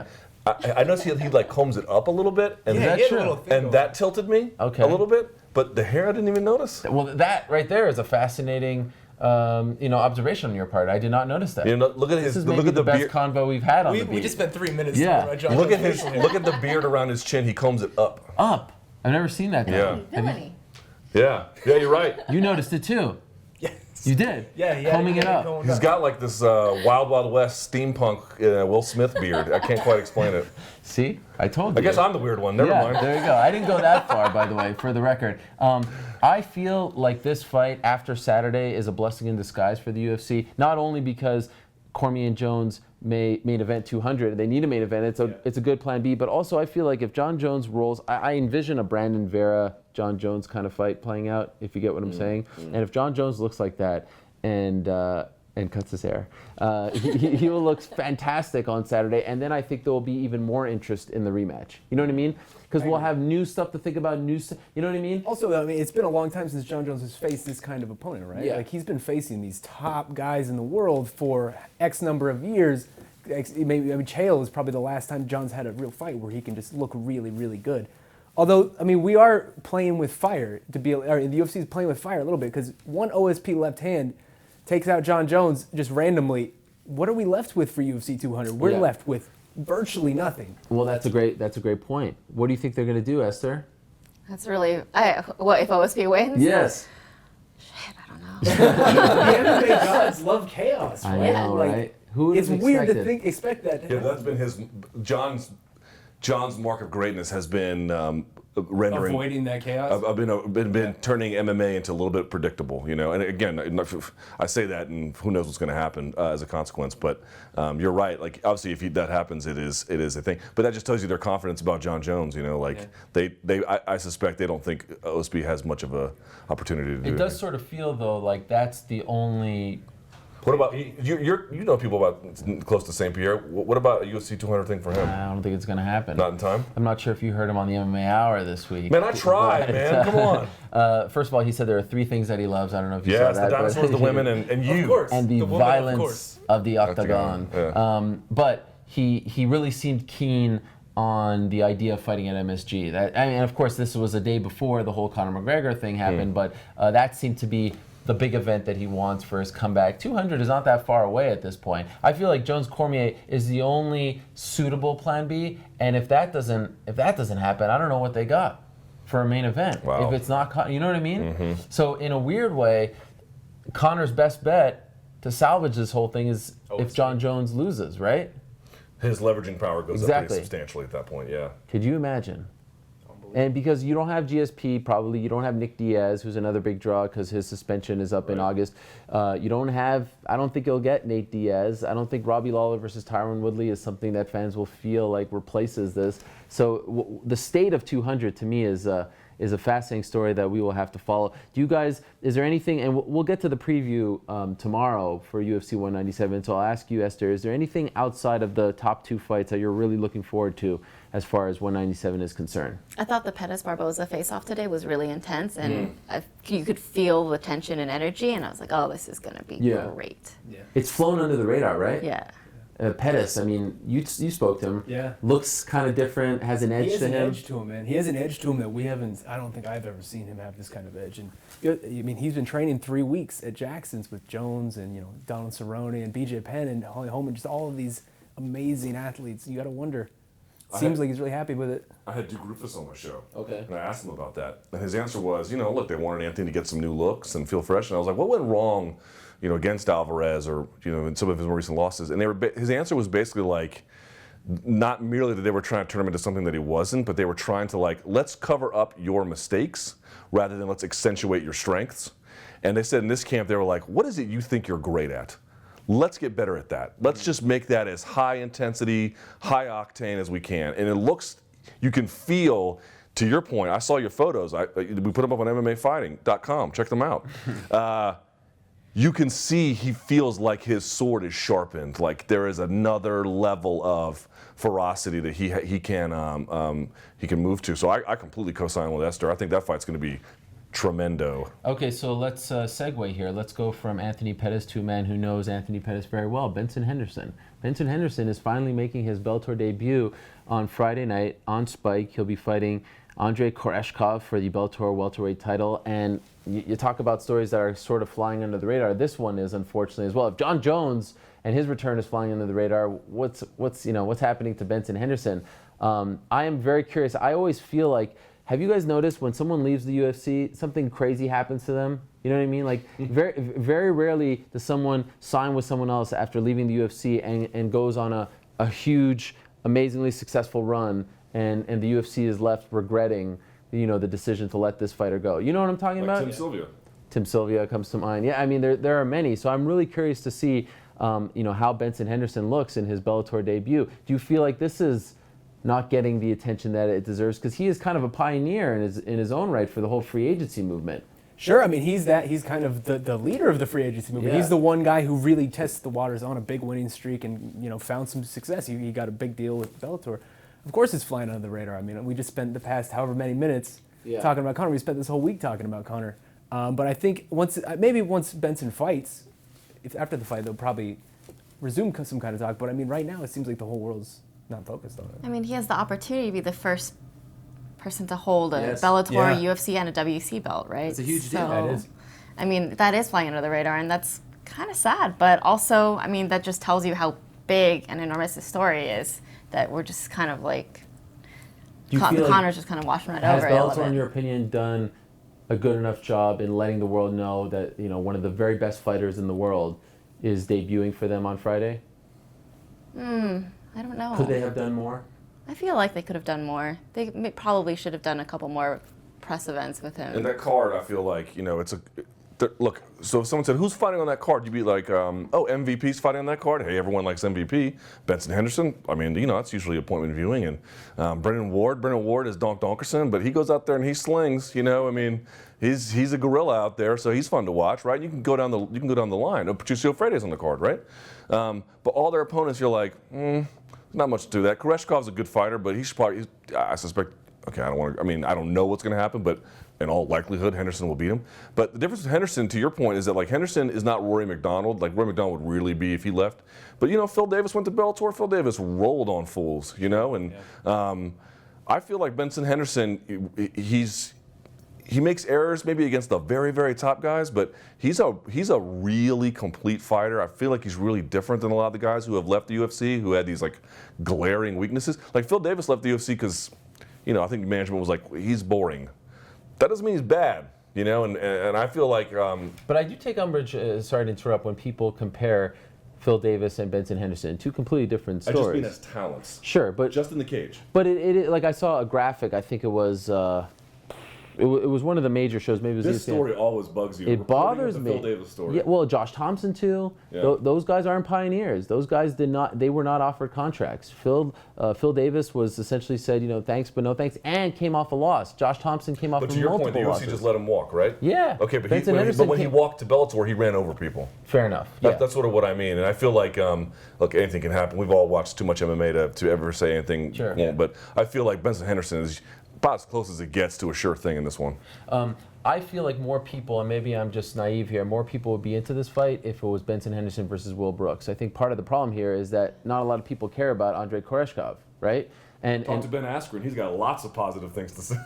[SPEAKER 3] I noticed he like combs it up a little bit, and that tilted me a little bit. But the hair, I didn't even notice.
[SPEAKER 1] Well, that right there is a fascinating, observation on your part. I did not notice that.
[SPEAKER 3] Look at
[SPEAKER 1] This is maybe the best convo we've had on the beat.
[SPEAKER 2] We just spent 3 minutes.
[SPEAKER 1] Yeah.
[SPEAKER 3] Look at the beard around his chin. He combs it up.
[SPEAKER 1] Up. I've never seen that guy.
[SPEAKER 4] Villainy.
[SPEAKER 3] Yeah, you're right.
[SPEAKER 1] You noticed it too.
[SPEAKER 2] Yes.
[SPEAKER 1] You did.
[SPEAKER 2] Yeah,
[SPEAKER 1] combing it up.
[SPEAKER 3] He's got like this Wild Wild West steampunk Will Smith beard. I can't quite explain it.
[SPEAKER 1] See, I told you.
[SPEAKER 3] I guess I'm the weird one. Never mind.
[SPEAKER 1] There you go. I didn't go that far, by the way, for the record. I feel like this fight after Saturday is a blessing in disguise for the UFC. Not only because Cormier and Jones main event 200, they need a main event. It's a good plan B, but also I feel like if Jon Jones rolls, I envision a Brandon Vera, Jon Jones kind of fight playing out, if you get what I'm saying. And if Jon Jones looks like that, and and cuts his hair. He will look fantastic on Saturday, and then I think there will be even more interest in the rematch. You know what I mean? Because we'll have new stuff to think about, you know what I mean?
[SPEAKER 2] Also, I mean, it's been a long time since Jon Jones has faced this kind of opponent, right?
[SPEAKER 1] Yeah.
[SPEAKER 2] Like, he's been facing these top guys in the world for X number of years. Maybe, I mean, Chael is probably the last time Jon's had a real fight where he can just look really, really good. Although, I mean, we are playing with fire or the UFC is playing with fire a little bit, because one OSP left hand takes out Jon Jones just randomly. What are we left with for UFC 200? We're left with virtually nothing.
[SPEAKER 1] Well, that's a great point. What do you think they're going to do, Esther?
[SPEAKER 4] That's really, what, if OSP wins?
[SPEAKER 1] Yes.
[SPEAKER 4] Shit, I don't know.
[SPEAKER 2] The MMA gods love chaos, right?
[SPEAKER 1] I know, right? Who would
[SPEAKER 2] It's
[SPEAKER 1] have
[SPEAKER 2] weird to
[SPEAKER 1] expected?
[SPEAKER 2] expect that.
[SPEAKER 3] Yeah, that's been Jon's mark of greatness has been rendering.
[SPEAKER 2] Avoiding that chaos.
[SPEAKER 3] I've been turning MMA into a little bit predictable, you know. And again, I say that, and who knows what's going to happen as a consequence. But you're right. Like, obviously, if that happens, it is a thing. But that just tells you their confidence about Jon Jones. You know, like I suspect they don't think OSP has much of a opportunity to do
[SPEAKER 1] It does sort of feel though like that's the only.
[SPEAKER 3] What about you know people about close to St. Pierre? What about a UFC 200 thing for him?
[SPEAKER 1] I don't think it's going to happen.
[SPEAKER 3] Not in time?
[SPEAKER 1] I'm not sure if you heard him on the MMA Hour this week.
[SPEAKER 3] Man, I tried, man. Come on.
[SPEAKER 1] First of all, he said there are 3 things that he loves. I don't know if you saw
[SPEAKER 3] Yes,
[SPEAKER 1] that.
[SPEAKER 3] the dinosaurs, the women, and you.
[SPEAKER 2] Of course.
[SPEAKER 1] And the
[SPEAKER 2] woman,
[SPEAKER 1] violence of the octagon.
[SPEAKER 3] Yeah.
[SPEAKER 1] But he really seemed keen on the idea of fighting at MSG. And of course, this was a day before the whole Conor McGregor thing happened, but that seemed to be the big event that he wants for his comeback. 200 is not that far away at this point. I feel like Jones Cormier is the only suitable plan B, and if that doesn't happen, I don't know what they got for a main event.
[SPEAKER 3] Wow.
[SPEAKER 1] If it's not, you know what I mean? So in a weird way, Conor's best bet to salvage this whole thing is if Jon Jones loses, right?
[SPEAKER 3] His leveraging power goes up pretty substantially at that point, yeah.
[SPEAKER 1] Could you imagine? And because you don't have GSP, probably you don't have Nick Diaz, who's another big draw because his suspension is up in August. You don't have, I don't think you'll get Nate Diaz. I don't think Robbie Lawler versus Tyron Woodley is something that fans will feel like replaces this. So the state of 200 to me is a fascinating story that we will have to follow. Do you guys, is there anything, and we'll get to the preview tomorrow for UFC 197, so I'll ask you, Esther, is there anything outside of the top 2 fights that you're really looking forward to as far as 197 is concerned?
[SPEAKER 4] I thought the Pettis-Barboza face-off today was really intense, and you could feel the tension and energy, and I was like, oh, this is going to be great.
[SPEAKER 2] Yeah.
[SPEAKER 1] It's flown under the radar, right?
[SPEAKER 4] Yeah.
[SPEAKER 1] Pettis, I mean, you spoke to him.
[SPEAKER 2] Yeah.
[SPEAKER 1] Looks kind of different, has an edge
[SPEAKER 2] He has
[SPEAKER 1] to
[SPEAKER 2] an
[SPEAKER 1] him.
[SPEAKER 2] edge to him, man. He has an edge to him that we haven't. I don't think I've ever seen him have this kind of edge. And I mean, he's been training 3 weeks at Jackson's with Jones and Donald Cerrone and BJ Penn and Holly Holman, just all of these amazing athletes. You got to wonder. Seems like he's really happy with it.
[SPEAKER 3] I had Duke Rufus on my show.
[SPEAKER 1] Okay.
[SPEAKER 3] And I asked him about that. And his answer was, look, they wanted Anthony to get some new looks and feel fresh. And I was like, what went wrong, against Alvarez or, in some of his more recent losses? And his answer was basically like, not merely that they were trying to turn him into something that he wasn't, but they were trying to let's cover up your mistakes rather than let's accentuate your strengths. And they said in this camp, they were like, what is it you think you're great at? Let's get better at that. Let's just make that as high intensity, high octane as we can. And it looks, you can feel, to your point, I saw your photos. We put them up on MMAfighting.com. Check them out. You can see he feels like his sword is sharpened. Like there is another level of ferocity that he can move to. So I completely co-sign with Esther. I think that fight's going to be tremendo.
[SPEAKER 1] Okay, so let's segue here. Let's go from Anthony Pettis to a man who knows Anthony Pettis very well, Benson Henderson. Benson Henderson is finally making his Bellator debut on Friday night on Spike. He'll be fighting Andrei Koreshkov for the Bellator welterweight title. And you talk about stories that are sort of flying under the radar. This one is, unfortunately, as well. If Jon Jones and his return is flying under the radar, what's happening to Benson Henderson? I am very curious. I always feel like, have you guys noticed when someone leaves the UFC, something crazy happens to them? You know what I mean? Like very, very rarely does someone sign with someone else after leaving the UFC and goes on a huge, amazingly successful run, and the UFC is left regretting, the decision to let this fighter go. You know what I'm talking about?
[SPEAKER 3] Tim Sylvia.
[SPEAKER 1] Tim Sylvia comes to mind. Yeah, I mean there are many. So I'm really curious to see, how Benson Henderson looks in his Bellator debut. Do you feel like this is not getting the attention that it deserves? Because he is kind of a pioneer in his own right for the whole free agency movement.
[SPEAKER 2] Sure, I mean he's kind of the leader of the free agency movement.
[SPEAKER 1] Yeah.
[SPEAKER 2] He's the one guy who really tests the waters on a big winning streak and found some success. He got a big deal with Bellator. Of course, it's flying under the radar. I mean, we just spent the past however many minutes talking about Conor. We spent this whole week talking about Conor. But I think once Benson fights, after the fight they'll probably resume some kind of talk. But I mean, right now it seems like the whole world's not focused on it.
[SPEAKER 4] I mean, he has the opportunity to be the first person to hold a
[SPEAKER 1] Yes.
[SPEAKER 4] Bellator,
[SPEAKER 2] Yeah.
[SPEAKER 4] UFC, and a WC belt, right?
[SPEAKER 1] It's a huge deal.
[SPEAKER 4] So,
[SPEAKER 2] That is.
[SPEAKER 4] I mean, that is flying under the radar, and that's kind of sad. But also, I mean, that just tells you how big and enormous this story is, that we're just kind of like,
[SPEAKER 1] Do you feel like-
[SPEAKER 4] Connor's just kind of washing right
[SPEAKER 1] Has
[SPEAKER 4] over it a
[SPEAKER 1] Bellator,
[SPEAKER 4] little
[SPEAKER 1] in
[SPEAKER 4] bit.
[SPEAKER 1] your opinion, done a good enough job in letting the world know that one of the very best fighters in the world is debuting for them on Friday?
[SPEAKER 4] I don't know.
[SPEAKER 1] Could they have done more?
[SPEAKER 4] I feel like they could have done more. They probably should have done a couple more press events with him.
[SPEAKER 3] And that card, I feel like, look, so if someone said, who's fighting on that card? You'd be like, oh, MVP's fighting on that card. Hey, everyone likes MVP. Benson Henderson, I mean, that's usually appointment viewing. And Brendan Ward is Donk Donkerson, but he goes out there and he slings, I mean, he's a gorilla out there, so he's fun to watch, right? You can go down the line. Patricio Freire's on the card, right? But all their opponents, you're like, not much to that. Koreshkov's a good fighter, but he should probably, I suspect, okay, I don't know what's going to happen, but in all likelihood, Henderson will beat him. But the difference with Henderson, to your point, is that like Henderson is not Rory McDonald. Like Rory McDonald would really be if he left. But Phil Davis went to Bellator. Phil Davis rolled on fools, and I feel like Benson Henderson, he makes errors maybe against the very, very top guys, but he's a really complete fighter. I feel like he's really different than a lot of the guys who have left the UFC, who had these like glaring weaknesses. Like Phil Davis left the UFC because, I think management was like, he's boring. That doesn't mean he's bad, and I feel like.
[SPEAKER 1] But I do take umbrage, sorry to interrupt, when people compare Phil Davis and Benson Henderson, two completely different stories.
[SPEAKER 3] I just mean as talents.
[SPEAKER 1] Sure, but
[SPEAKER 3] Just in the cage.
[SPEAKER 1] But it like I saw a graphic. I think it was it was one of the major shows. Maybe it was
[SPEAKER 3] This
[SPEAKER 1] ESPN.
[SPEAKER 3] story always bugs you.
[SPEAKER 1] It bothers me.
[SPEAKER 3] Phil Davis story.
[SPEAKER 1] Yeah, well, Josh Thompson too.
[SPEAKER 3] Yeah.
[SPEAKER 1] Those guys aren't pioneers. Those guys they were not offered contracts. Phil Davis was essentially said, thanks but no thanks, and came off a loss. Josh Thompson came off
[SPEAKER 3] But
[SPEAKER 1] of
[SPEAKER 3] to your
[SPEAKER 1] multiple
[SPEAKER 3] point, the UFC
[SPEAKER 1] losses.
[SPEAKER 3] just let him walk, right?
[SPEAKER 1] Yeah.
[SPEAKER 3] Okay, but
[SPEAKER 1] Benson Henderson
[SPEAKER 3] when he
[SPEAKER 1] came-
[SPEAKER 3] walked to Bellator, he ran over people.
[SPEAKER 1] Fair enough. Yeah.
[SPEAKER 3] That's sort of what I mean, and I feel like, look, anything can happen. We've all watched too much MMA to ever say anything.
[SPEAKER 1] Sure.
[SPEAKER 3] Won't, but I feel like Benson Henderson is about as close as it gets to a sure thing in this one.
[SPEAKER 1] I feel like more people, and maybe I'm just naive here, more people would be into this fight if it was Benson Henderson versus Will Brooks. I think part of the problem here is that not a lot of people care about Andrei Koreshkov, right?
[SPEAKER 3] Talk to Ben Askren. He's got lots of positive things to say.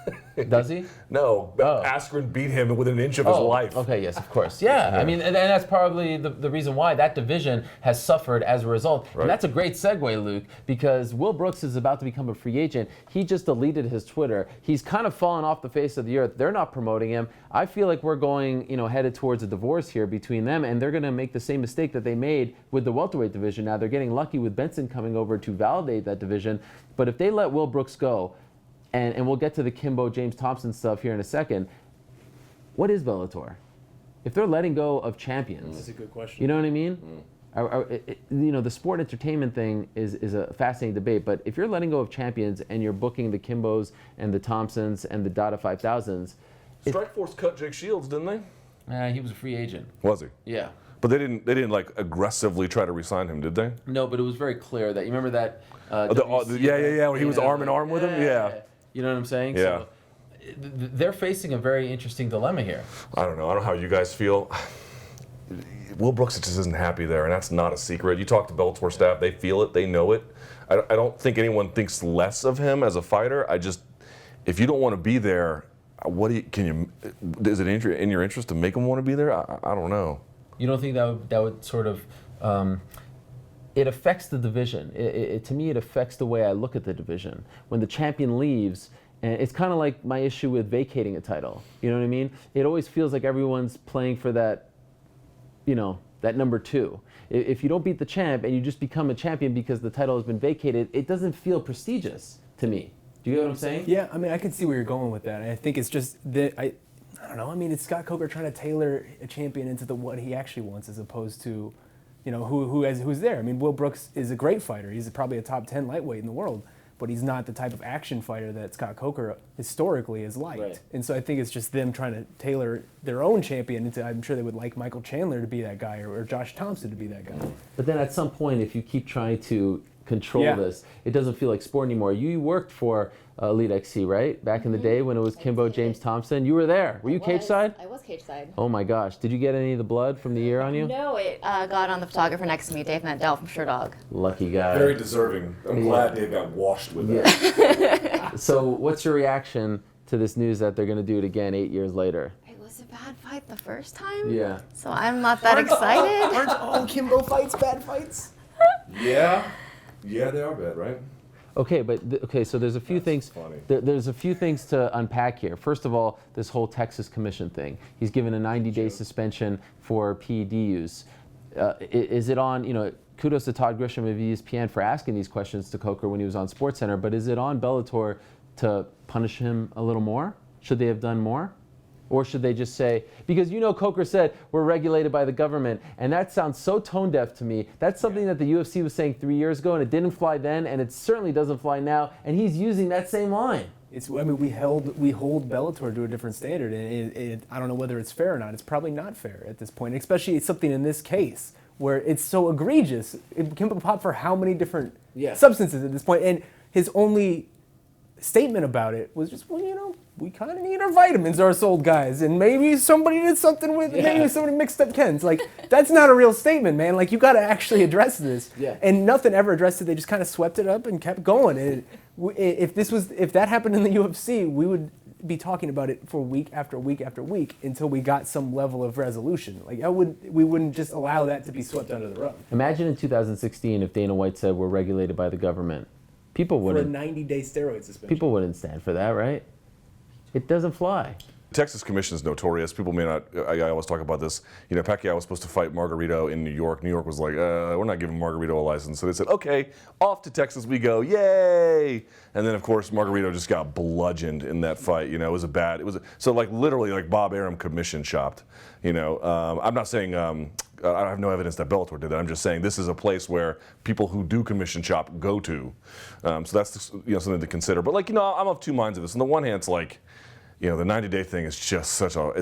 [SPEAKER 1] Does he?
[SPEAKER 3] No,
[SPEAKER 1] Oh.
[SPEAKER 3] Askren beat him within an inch of his life.
[SPEAKER 1] Okay, yes, of course. Yeah, I mean, and that's probably the reason why that division has suffered as a result.
[SPEAKER 3] Right.
[SPEAKER 1] And that's a great segue, Luke, because Will Brooks is about to become a free agent. He just deleted his Twitter. He's kind of fallen off the face of the earth. They're not promoting him. I feel like we're going, headed towards a divorce here between them, and they're going to make the same mistake that they made with the welterweight division. Now, they're getting lucky with Benson coming over to validate that division, but if they let Will Brooks go, and we'll get to the Kimbo James Thompson stuff here in a second, what is Bellator? If they're letting go of champions,
[SPEAKER 2] That's a good question.
[SPEAKER 1] you know what I mean? The sport entertainment thing is a fascinating debate, but if you're letting go of champions and you're booking the Kimbos and the Thompsons and the Dada 5000s,
[SPEAKER 3] Strikeforce cut Jake Shields, didn't they?
[SPEAKER 1] he was a free agent.
[SPEAKER 3] Was he?
[SPEAKER 1] Yeah.
[SPEAKER 3] But they didn't like aggressively try to re-sign him, did they?
[SPEAKER 1] No, but it was very clear that you remember that.
[SPEAKER 3] Yeah. When he was arm in arm with him. Yeah.
[SPEAKER 1] You know what I'm saying?
[SPEAKER 3] Yeah.
[SPEAKER 1] So, they're facing a very interesting dilemma here.
[SPEAKER 3] I don't know. I don't know how you guys feel. Will Brooks just isn't happy there, and that's not a secret. You talk to Bellator staff; they feel it, they know it. I don't think anyone thinks less of him as a fighter. If you don't want to be there, is it in your interest to make him want to be there? I don't know.
[SPEAKER 1] You don't think that would sort of it affects the division. To me, it affects the way I look at the division. When the champion leaves, and it's kind of like my issue with vacating a title. You know what I mean? It always feels like everyone's playing for that, that number two. If you don't beat the champ and you just become a champion because the title has been vacated, it doesn't feel prestigious to me. Do you get what I'm saying?
[SPEAKER 2] Yeah, I mean, I can see where you're going with that. And I think it's just that I don't know. I mean, it's Scott Coker trying to tailor a champion into what he actually wants, as opposed to, who's there. I mean, Will Brooks is a great fighter. He's probably a top 10 lightweight in the world. but he's not the type of action fighter that Scott Coker historically has liked.
[SPEAKER 1] Right.
[SPEAKER 2] And so I think it's just them trying to tailor their own champion into, I'm sure they would like Michael Chandler to be that guy or Josh Thompson to be that guy.
[SPEAKER 1] But then at some point, if you keep trying to control this, it doesn't feel like sport anymore. You worked for Elite XC, right? Back in the day when it was Kimbo, James Thompson. You were there. Were you cage side?
[SPEAKER 4] I was cage side.
[SPEAKER 1] Oh my gosh. Did you get any of the blood from the year on you?
[SPEAKER 4] No, it got on the photographer next to me, Dave Mandel from Sherdog.
[SPEAKER 1] Lucky guy.
[SPEAKER 3] Very deserving. I'm glad Dave got washed with that.
[SPEAKER 1] So what's your reaction to this news that they're going to do it again 8 years later?
[SPEAKER 4] It was a bad fight the first time.
[SPEAKER 1] Yeah.
[SPEAKER 4] So I'm not that excited.
[SPEAKER 2] Aren't all Kimbo fights bad fights?
[SPEAKER 3] Yeah, they are bad, right?
[SPEAKER 1] Okay, but so there's a few things.
[SPEAKER 3] funny.
[SPEAKER 1] There's a few things to unpack here. First of all, this whole Texas Commission thing. He's given a 90-day suspension for PED use. Is it on? Kudos to Todd Grisham of ESPN for asking these questions to Coker when he was on SportsCenter. But is it on Bellator to punish him a little more? Should they have done more? Or should they just say, because Coker said we're regulated by the government, and that sounds so tone deaf to me. That's something that the UFC was saying 3 years ago, and it didn't fly then, and it certainly doesn't fly now, and he's using that same line.
[SPEAKER 2] We hold Bellator to a different standard, and I don't know whether it's fair or not. It's probably not fair at this point, especially it's something in this case where it's so egregious. Kimbo popped for how many different substances at this point, and his only statement about it was just, we kind of need our vitamins, our sold guys, and maybe somebody did something with it, maybe somebody mixed up Ken's. Like, that's not a real statement, man. Like, you got to actually address this.
[SPEAKER 1] Yeah.
[SPEAKER 2] And nothing ever addressed it. They just kind of swept it up and kept going. And if that happened in the UFC, we would be talking about it for week after week after week until we got some level of resolution. Like, we wouldn't just allow that to be swept under the rug.
[SPEAKER 1] Imagine in 2016 if Dana White said we're regulated by the government. People
[SPEAKER 2] For a
[SPEAKER 1] wouldn't.
[SPEAKER 2] 90-day steroid suspension.
[SPEAKER 1] People wouldn't stand for that, right? It doesn't fly.
[SPEAKER 3] Texas Commission is notorious. People may not. I always talk about this. Pacquiao was supposed to fight Margarito in New York. New York was like, we're not giving Margarito a license. So they said, okay, off to Texas we go, yay! And then of course Margarito just got bludgeoned in that fight. So literally like Bob Arum commission shopped. I'm not saying. I have no evidence that Bellator did that. I'm just saying this is a place where people who do commission shop go to. So that's something to consider. But I'm of two minds of this. On the one hand, it's like, the 90-day thing is just such a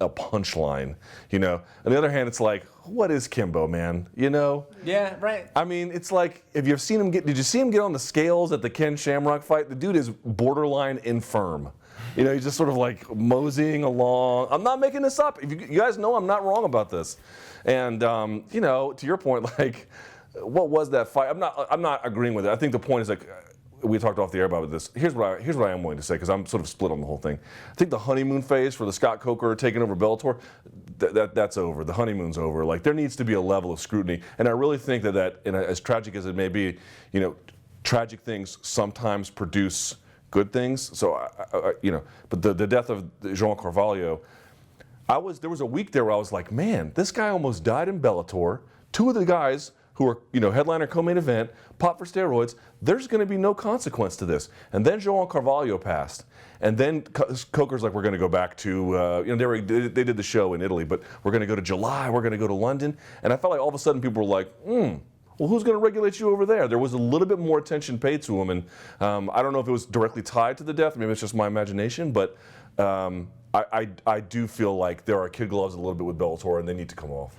[SPEAKER 3] punchline. On the other hand, it's like, what is Kimbo, man?
[SPEAKER 2] Yeah, right.
[SPEAKER 3] I mean, it's like, if you've seen him did you see him get on the scales at the Ken Shamrock fight? The dude is borderline infirm. He's just sort of like moseying along. I'm not making this up. If you guys know I'm not wrong about this. And to your point, like, what was that fight? I'm not agreeing with it. I think the point is, like, we talked off the air about this. Here's what I am willing to say, because I'm sort of split on the whole thing. I think the honeymoon phase for the Scott Coker taking over Bellator, that's over. The honeymoon's over. Like, there needs to be a level of scrutiny. And I really think that as tragic as it may be, tragic things sometimes produce good things. So, but the death of João Carvalho, there was a week there where I was like, man, this guy almost died in Bellator. Two of the guys who are, headliner co-main event, popped for steroids. There's going to be no consequence to this. And then João Carvalho passed. And then Coker's like, we're going to go back to, they did the show in Italy, but we're going to go to July, we're going to go to London. And I felt like all of a sudden people were like, well, who's going to regulate you over there? There was a little bit more attention paid to him. And I don't know if it was directly tied to the death. Maybe it's just my imagination. But I do feel like there are kid gloves a little bit with Bellator, and they need to come off.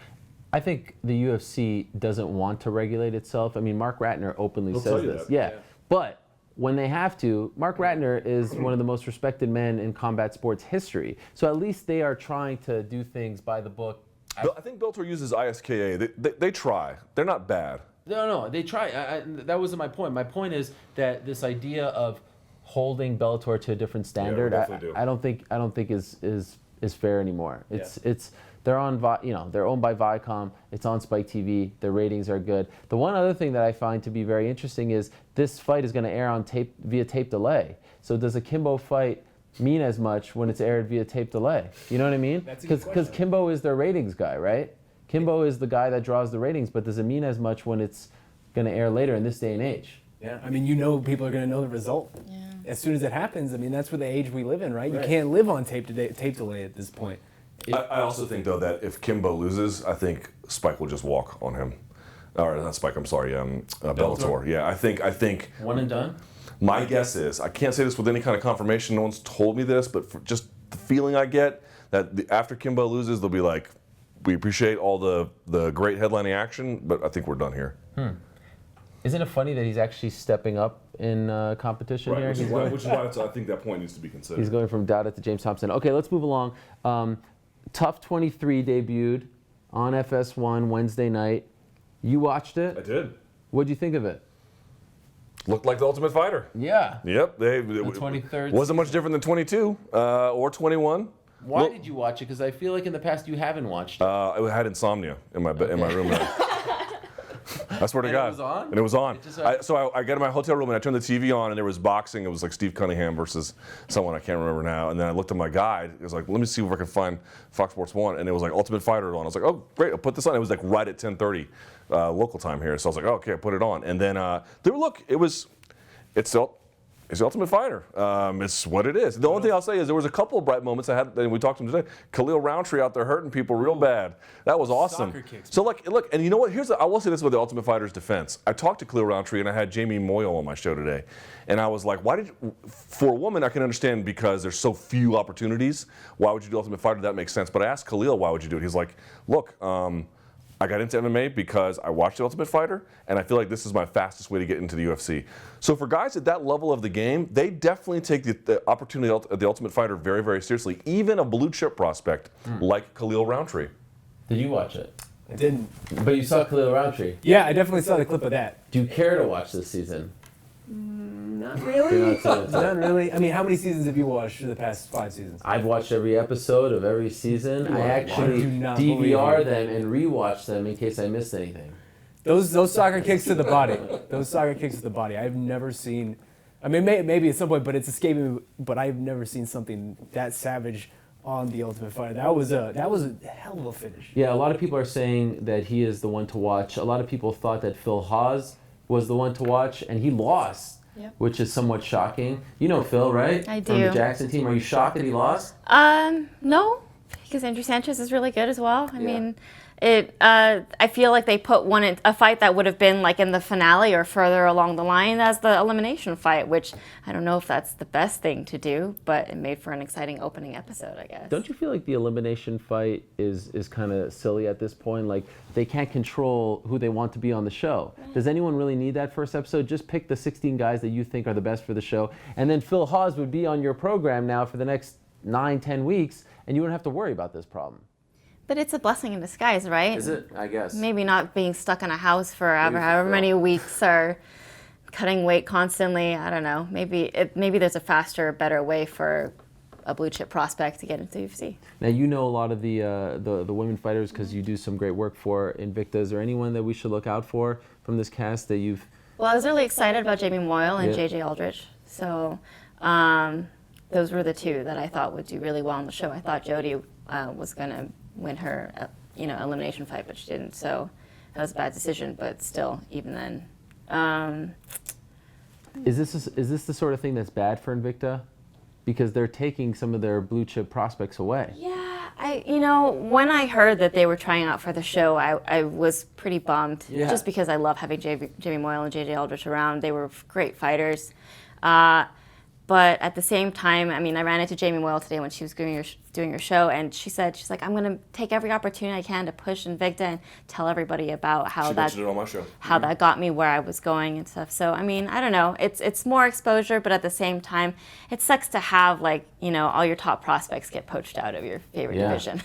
[SPEAKER 1] I think the UFC doesn't want to regulate itself. I mean, Mark Ratner openly says this. Yeah. But when they have to, Mark Ratner is one of the most respected men in combat sports history. So at least they are trying to do things by the book.
[SPEAKER 3] I think Bellator uses ISKA. They try. They're not bad.
[SPEAKER 1] No, they try. That wasn't my point. My point is that this idea of holding Bellator to a different standard, I don't think is fair anymore. They're on, they're owned by Viacom. It's on Spike TV. Their ratings are good. The one other thing that I find to be very interesting is this fight is going to air on tape via tape delay. So does a Kimbo fight mean as much when it's aired via tape delay? You know what I mean? Because Kimbo is their ratings guy, right? Kimbo is the guy that draws the ratings, but does it mean as much when it's going to air later in this day and age?
[SPEAKER 2] Yeah, I mean, people are going to know the result. Yeah. As soon as it happens, I mean, that's the age we live in, right? You can't live on tape delay at this point.
[SPEAKER 3] I also think, though, that if Kimbo loses, I think Spike will just walk on him. Or not Spike, I'm sorry, Bellator. Yeah, I think.
[SPEAKER 1] One and done?
[SPEAKER 3] My guess is, I can't say this with any kind of confirmation, no one's told me this, but for just the feeling I get, that after Kimbo loses, they'll be like, we appreciate all the great headlining action, but I think we're done here.
[SPEAKER 1] Isn't it funny that he's actually stepping up in competition here?
[SPEAKER 3] Which is why I think that point needs to be considered.
[SPEAKER 1] He's going from Dowdett to James Thompson. Okay, let's move along. Tough 23 debuted on FS1 Wednesday night. You watched it?
[SPEAKER 3] I did.
[SPEAKER 1] What'd you think of it?
[SPEAKER 3] Looked like the Ultimate Fighter.
[SPEAKER 1] Yeah.
[SPEAKER 3] Yep.
[SPEAKER 1] The 23rd.
[SPEAKER 3] Wasn't much different than 22 or 21.
[SPEAKER 1] Why did you watch it? Because I feel like in the past you haven't watched it.
[SPEAKER 3] I had insomnia in my room. I swear to God.
[SPEAKER 1] It was on?
[SPEAKER 3] And it was on.
[SPEAKER 1] So
[SPEAKER 3] I got in my hotel room and I turned the TV on and there was boxing. It was like Steve Cunningham versus someone I can't remember now. And then I looked at my guide. It was like, let me see if I can find Fox Sports 1. And it was like Ultimate Fighter on. I was like, oh, great, I'll put this on. It was like right at 10:30 local time here. So I was like, oh, okay, I put it on. And then, it's the Ultimate Fighter. It's what it is. The only thing I'll say is there was a couple of bright moments I had, and we talked to him today. Khalil Roundtree out there hurting people real bad. That was awesome.
[SPEAKER 2] Soccer kicks.
[SPEAKER 3] So look, and you know what? I will say this about the Ultimate Fighter's defense. I talked to Khalil Roundtree, and I had Jamie Moyle on my show today, and I was like, for a woman, I can understand because there's so few opportunities. Why would you do Ultimate Fighter? That makes sense. But I asked Khalil, why would you do it? He's like, look. I got into MMA because I watched The Ultimate Fighter, and I feel like this is my fastest way to get into the UFC. So for guys at that level of the game, they definitely take the opportunity of The Ultimate Fighter very, very seriously, even a blue chip prospect like Khalil Roundtree.
[SPEAKER 1] Did you watch it?
[SPEAKER 2] I didn't.
[SPEAKER 1] But you saw Khalil Roundtree.
[SPEAKER 2] Yeah, I definitely saw the clip of that.
[SPEAKER 1] Do you care to watch this season?
[SPEAKER 2] Not really. Not really. I mean, how many seasons have you watched for the past 5 seasons?
[SPEAKER 1] I've watched every episode of every season. I actually DVR them and rewatch them in case I missed anything.
[SPEAKER 2] Those soccer kicks to the body. Those soccer kicks to the body. I've never seen. I mean, maybe at some point, but it's escaping me. But I've never seen something that savage on The Ultimate Fighter. That was a hell of a finish.
[SPEAKER 1] Yeah, a lot of people are saying that he is the one to watch. A lot of people thought that Phil Haas was the one to watch, and he lost. Yep. Which is somewhat shocking. You know Phil, right?
[SPEAKER 4] I do.
[SPEAKER 1] From the Jackson team. Are you shocked that he lost?
[SPEAKER 4] No, because Andrew Sanchez is really good as well. I mean, I feel like they put a fight that would have been like in the finale or further along the line as the elimination fight, which I don't know if that's the best thing to do, but it made for an exciting opening episode, I guess.
[SPEAKER 1] Don't you feel like the elimination fight is kind of silly at this point? Like, they can't control who they want to be on the show. Does anyone really need that first episode? Just pick the 16 guys that you think are the best for the show, and then Phil Haas would be on your program now for the next 9-10 weeks, and you wouldn't have to worry about this problem.
[SPEAKER 4] But it's a blessing in disguise, right?
[SPEAKER 1] Is it? I guess.
[SPEAKER 4] Maybe not being stuck in a house for however many weeks or cutting weight constantly. I don't know. Maybe there's a faster, better way for a blue chip prospect to get into UFC.
[SPEAKER 1] Now, you know a lot of the women fighters because you do some great work for Invicta. Is there anyone that we should look out for from this cast that you've...
[SPEAKER 4] Well, I was really excited about Jamie Moyle and JJ Aldrich. So those were the two that I thought would do really well on the show. I thought Jody was going to win her elimination fight, but she didn't. So that was a bad decision, but still, even then.
[SPEAKER 1] Is this the sort of thing that's bad for Invicta? Because they're taking some of their blue chip prospects away.
[SPEAKER 4] Yeah, when I heard that they were trying out for the show, I was pretty bummed.
[SPEAKER 1] Yeah. Just
[SPEAKER 4] because I love having Jamie Moyle and JJ Aldrich around. They were great fighters. But at the same time, I mean, I ran into Jamie Moyle today when she was doing her show, and she's like, I'm going to take every opportunity I can to push Invicta and tell everybody about how
[SPEAKER 3] She mentioned it on my show.
[SPEAKER 4] How that got me where I was going and stuff. So, I mean, I don't know. It's more exposure, but at the same time, it sucks to have, all your top prospects get poached out of your favorite division.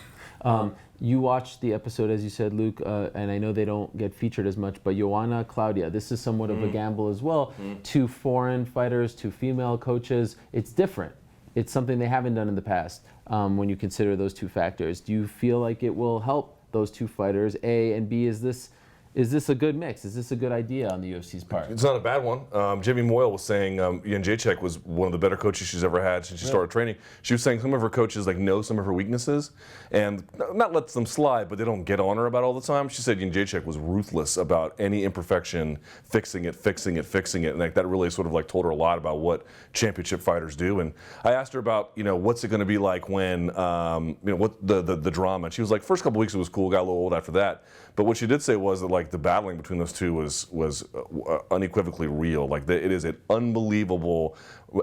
[SPEAKER 1] You watched the episode, as you said, Luke, and I know they don't get featured as much, but Joanna Claudia, this is somewhat of a gamble as well. 2 foreign fighters, 2 female coaches. It's different. It's something they haven't done in the past when you consider those 2 factors. Do you feel like it will help those 2 fighters, A, and B, is this a good mix? Is this a good idea on the UFC's part?
[SPEAKER 3] It's not a bad one. Jamie Moyle was saying Jan Jacek was one of the better coaches she's ever had since she started training. She was saying some of her coaches know some of her weaknesses and not let them slide, but they don't get on her about all the time. She said Jan Jacek was ruthless about any imperfection, fixing it, and that really sort of told her a lot about what championship fighters do. And I asked her about what's it going to be like when what the drama. And she was like, first couple weeks it was cool, got a little old after that. But what she did say was that like the battling between those two was unequivocally real. Like it is an unbelievable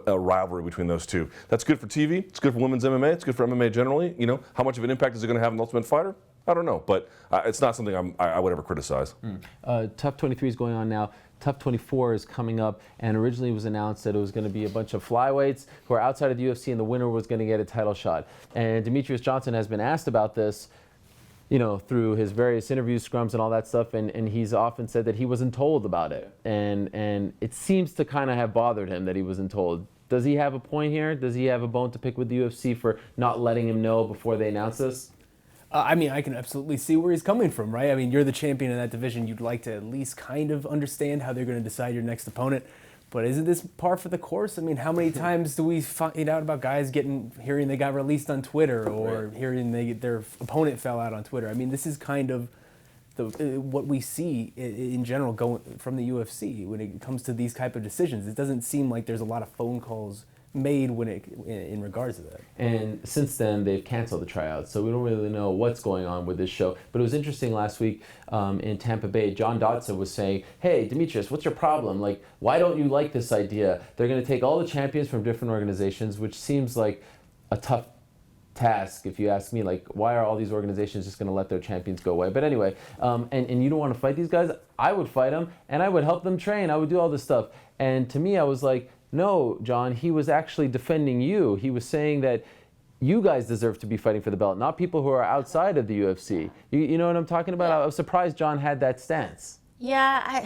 [SPEAKER 3] rivalry between those two. That's good for TV. It's good for women's MMA. It's good for MMA generally. You know, how much of an impact is it going to have on the Ultimate Fighter? I don't know, but it's not something I would ever criticize.
[SPEAKER 1] Tough 23 is going on now. Tough 24 is coming up, and originally it was announced that it was going to be a bunch of flyweights who are outside of the UFC, and the winner was going to get a title shot. And Demetrious Johnson has been asked about this, you know, through his various interviews, scrums, and all that stuff, and he's often said that he wasn't told about it, and it seems to kind of have bothered him that he wasn't told. Does he have a point here? Does he have a bone to pick with the UFC for not letting him know before they announce this?
[SPEAKER 2] I mean, I can absolutely see where he's coming from, right? I mean, you're the champion in that division. You'd like to at least kind of understand how they're going to decide your next opponent. But isn't this par for the course? I mean, how many times do we find out about guys hearing they got released on Twitter, or hearing their opponent fell out on Twitter? I mean, this is kind of what we see in general going from the UFC when it comes to these type of decisions. It doesn't seem like there's a lot of phone calls made in regards to that.
[SPEAKER 1] And since then, they've canceled the tryouts, so we don't really know what's going on with this show. But it was interesting last week in Tampa Bay, John Dodson was saying, hey, Demetrious, what's your problem? Like, why don't you like this idea? They're going to take all the champions from different organizations, which seems like a tough task, if you ask me. Like, why are all these organizations just going to let their champions go away? But anyway, and you don't want to fight these guys? I would fight them, and I would help them train. I would do all this stuff. And to me, I was like, no, John, he was actually defending you. He was saying that you guys deserve to be fighting for the belt, not people who are outside of the UFC. You know what I'm talking about? I was surprised John had that stance.
[SPEAKER 4] Yeah,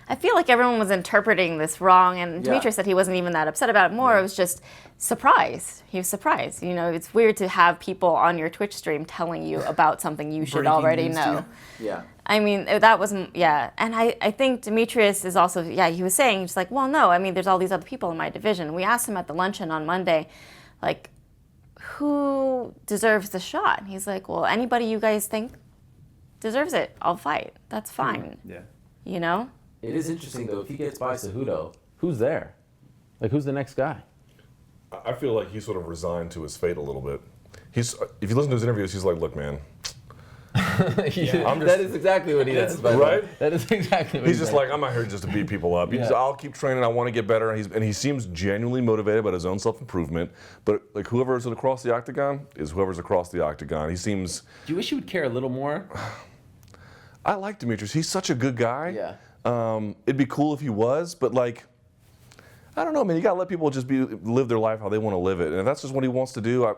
[SPEAKER 4] I feel like everyone was interpreting this wrong, and Demetrious said he wasn't even that upset about it more. It was just surprised. He was surprised. You know, it's weird to have people on your Twitch stream telling you about something you should already know.
[SPEAKER 1] Yeah.
[SPEAKER 4] I mean, that wasn't, and I think Demetrious is also, he was saying, just like, well, no, I mean, there's all these other people in my division. We asked him at the luncheon on Monday, like, who deserves the shot? And he's like, well, anybody you guys think deserves it, I'll fight. That's fine.
[SPEAKER 2] Yeah.
[SPEAKER 4] You know?
[SPEAKER 1] It is interesting, though, if he gets by Cejudo, who's there? Like, who's the next guy?
[SPEAKER 3] I feel like he's sort of resigned to his fate a little bit. If you listen to his interviews, he's like, look, man.
[SPEAKER 1] That is exactly what he does.
[SPEAKER 3] Right?
[SPEAKER 1] That is exactly what
[SPEAKER 3] he's just like, I'm not here just to beat people up. I'll keep training. I want to get better. And he seems genuinely motivated about his own self-improvement. But like whoever's across the octagon is whoever's across the octagon. He seems.
[SPEAKER 1] Do you wish you would care a little more?
[SPEAKER 3] I like Demetrious. He's such a good guy.
[SPEAKER 1] Yeah.
[SPEAKER 3] It'd be cool if he was, but like, I don't know, man. You gotta let people just live their life how they want to live it. And if that's just what he wants to do,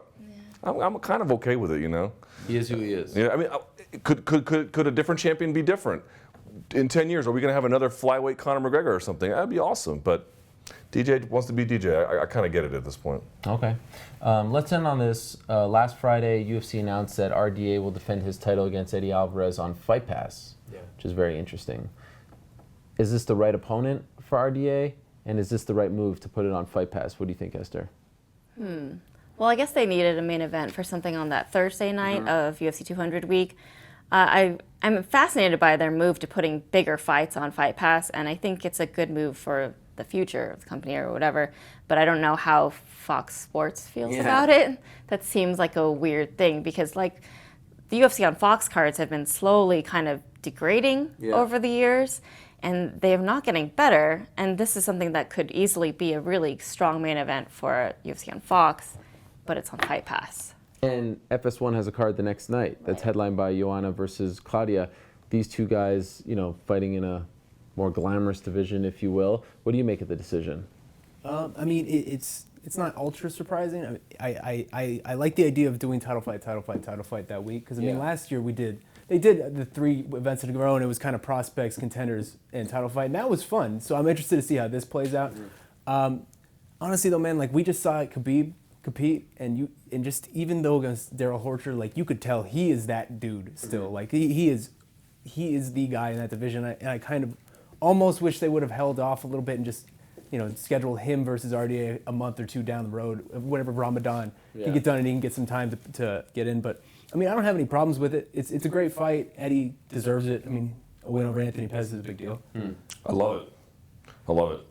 [SPEAKER 3] I'm kind of okay with it, you know.
[SPEAKER 1] He is who he is.
[SPEAKER 3] Yeah, I mean, could a different champion be different? In 10 years, are we going to have another flyweight Conor McGregor or something? That'd be awesome. But DJ wants to be DJ. I kind of get it at this point.
[SPEAKER 1] Okay. Let's end on this. Last Friday, UFC announced that RDA will defend his title against Eddie Alvarez on Fight Pass, which is very interesting. Is this the right opponent for RDA? And is this the right move to put it on Fight Pass? What do you think, Esther?
[SPEAKER 4] Well, I guess they needed a main event for something on that Thursday night of UFC 200 week. I'm fascinated by their move to putting bigger fights on Fight Pass, and I think it's a good move for the future of the company or whatever, but I don't know how Fox Sports feels about it. That seems like a weird thing because like the UFC on Fox cards have been slowly kind of degrading over the years, and they are not getting better, and this is something that could easily be a really strong main event for UFC on Fox, but it's on Fight Pass.
[SPEAKER 1] And FS1 has a card the next night that's headlined by Joanna versus Claudia. These two guys, you know, fighting in a more glamorous division, if you will. What do you make of the decision?
[SPEAKER 2] I mean, it's not ultra surprising. I like the idea of doing title fight that week because I mean last year they did the 3 events in a row and it was kind of prospects, contenders, and title fight, and that was fun. So I'm interested to see how this plays out. Honestly though, man, like we just saw Khabib compete, and just even though against Daryl Horcher, like you could tell he is that dude still. Like he is the guy in that division. And I kind of almost wish they would have held off a little bit and just, you know, scheduled him versus RDA a month or two down the road, whatever Ramadan he get done and he can get some time to get in. But I mean, I don't have any problems with it. It's a great fight. Eddie deserves it. I mean, a win over Anthony Pettis is a big deal.
[SPEAKER 3] I love it.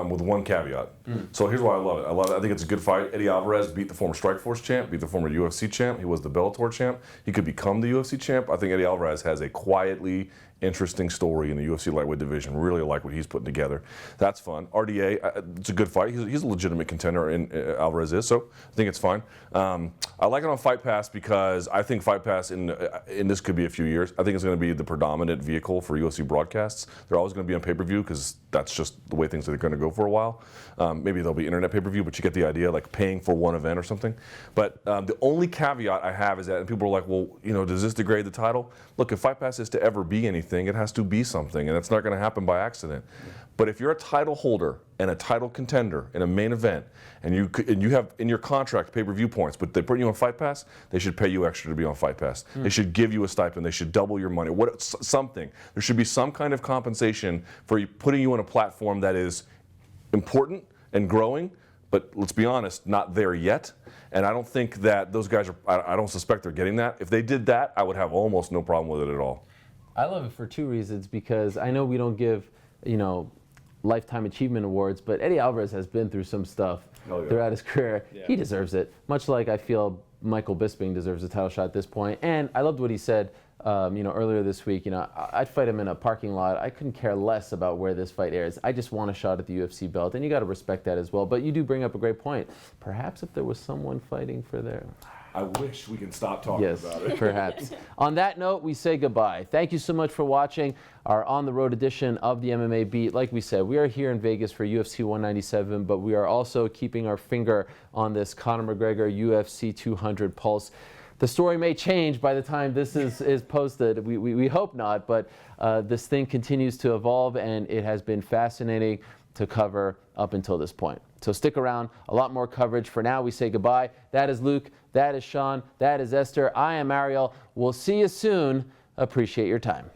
[SPEAKER 3] with one caveat. So here's why I love it. I think it's a good fight. Eddie Alvarez beat the former Strikeforce champ, beat the former UFC champ. He was the Bellator champ. He could become the UFC champ. I think Eddie Alvarez has a quietly interesting story in the UFC lightweight division. Really like what he's putting together. That's fun. RDA, it's a good fight. He's a legitimate contender, and Alvarez is, so I think it's fine. I like it on Fight Pass because I think Fight Pass, in this could be a few years, I think it's going to be the predominant vehicle for UFC broadcasts. They're always going to be on pay-per-view because that's just the way things are going to go for a while. Maybe there'll be internet pay-per-view, but you get the idea, like paying for one event or something. But the only caveat I have is that, and people are like, well, does this degrade the title? Look, if Fight Pass is to ever be anything, it has to be something, and it's not going to happen by accident. But if you're a title holder and a title contender in a main event, and you have in your contract pay-per-view points, but they put you on Fight Pass, they should pay you extra to be on Fight Pass. They should give you a stipend. They should double your money. Something. There should be some kind of compensation for putting you on a platform that is important and growing, but let's be honest, not there yet. And I don't think that those guys I don't suspect they're getting that. If they did that, I would have almost no problem with it at all.
[SPEAKER 1] I love it for two reasons, because I know we don't give, lifetime achievement awards, but Eddie Alvarez has been through some stuff throughout his career. Yeah. He deserves it, much like I feel Michael Bisping deserves a title shot at this point. And I loved what he said, earlier this week. I'd fight him in a parking lot. I couldn't care less about where this fight airs. I just want a shot at the UFC belt, and you got to respect that as well. But you do bring up a great point. Perhaps if there was someone fighting for their...
[SPEAKER 3] I wish we can stop talking about it.
[SPEAKER 1] Yes, perhaps. On that note, we say goodbye. Thank you so much for watching our on-the-road edition of the MMA Beat. Like we said, we are here in Vegas for UFC 197, but we are also keeping our finger on this Conor McGregor UFC 200 pulse. The story may change by the time this is posted. We hope not, but this thing continues to evolve, and it has been fascinating to cover up until this point. So stick around, a lot more coverage. For now, we say goodbye. That is Luke, that is Sean, that is Esther, I am Ariel. We'll see you soon. Appreciate your time.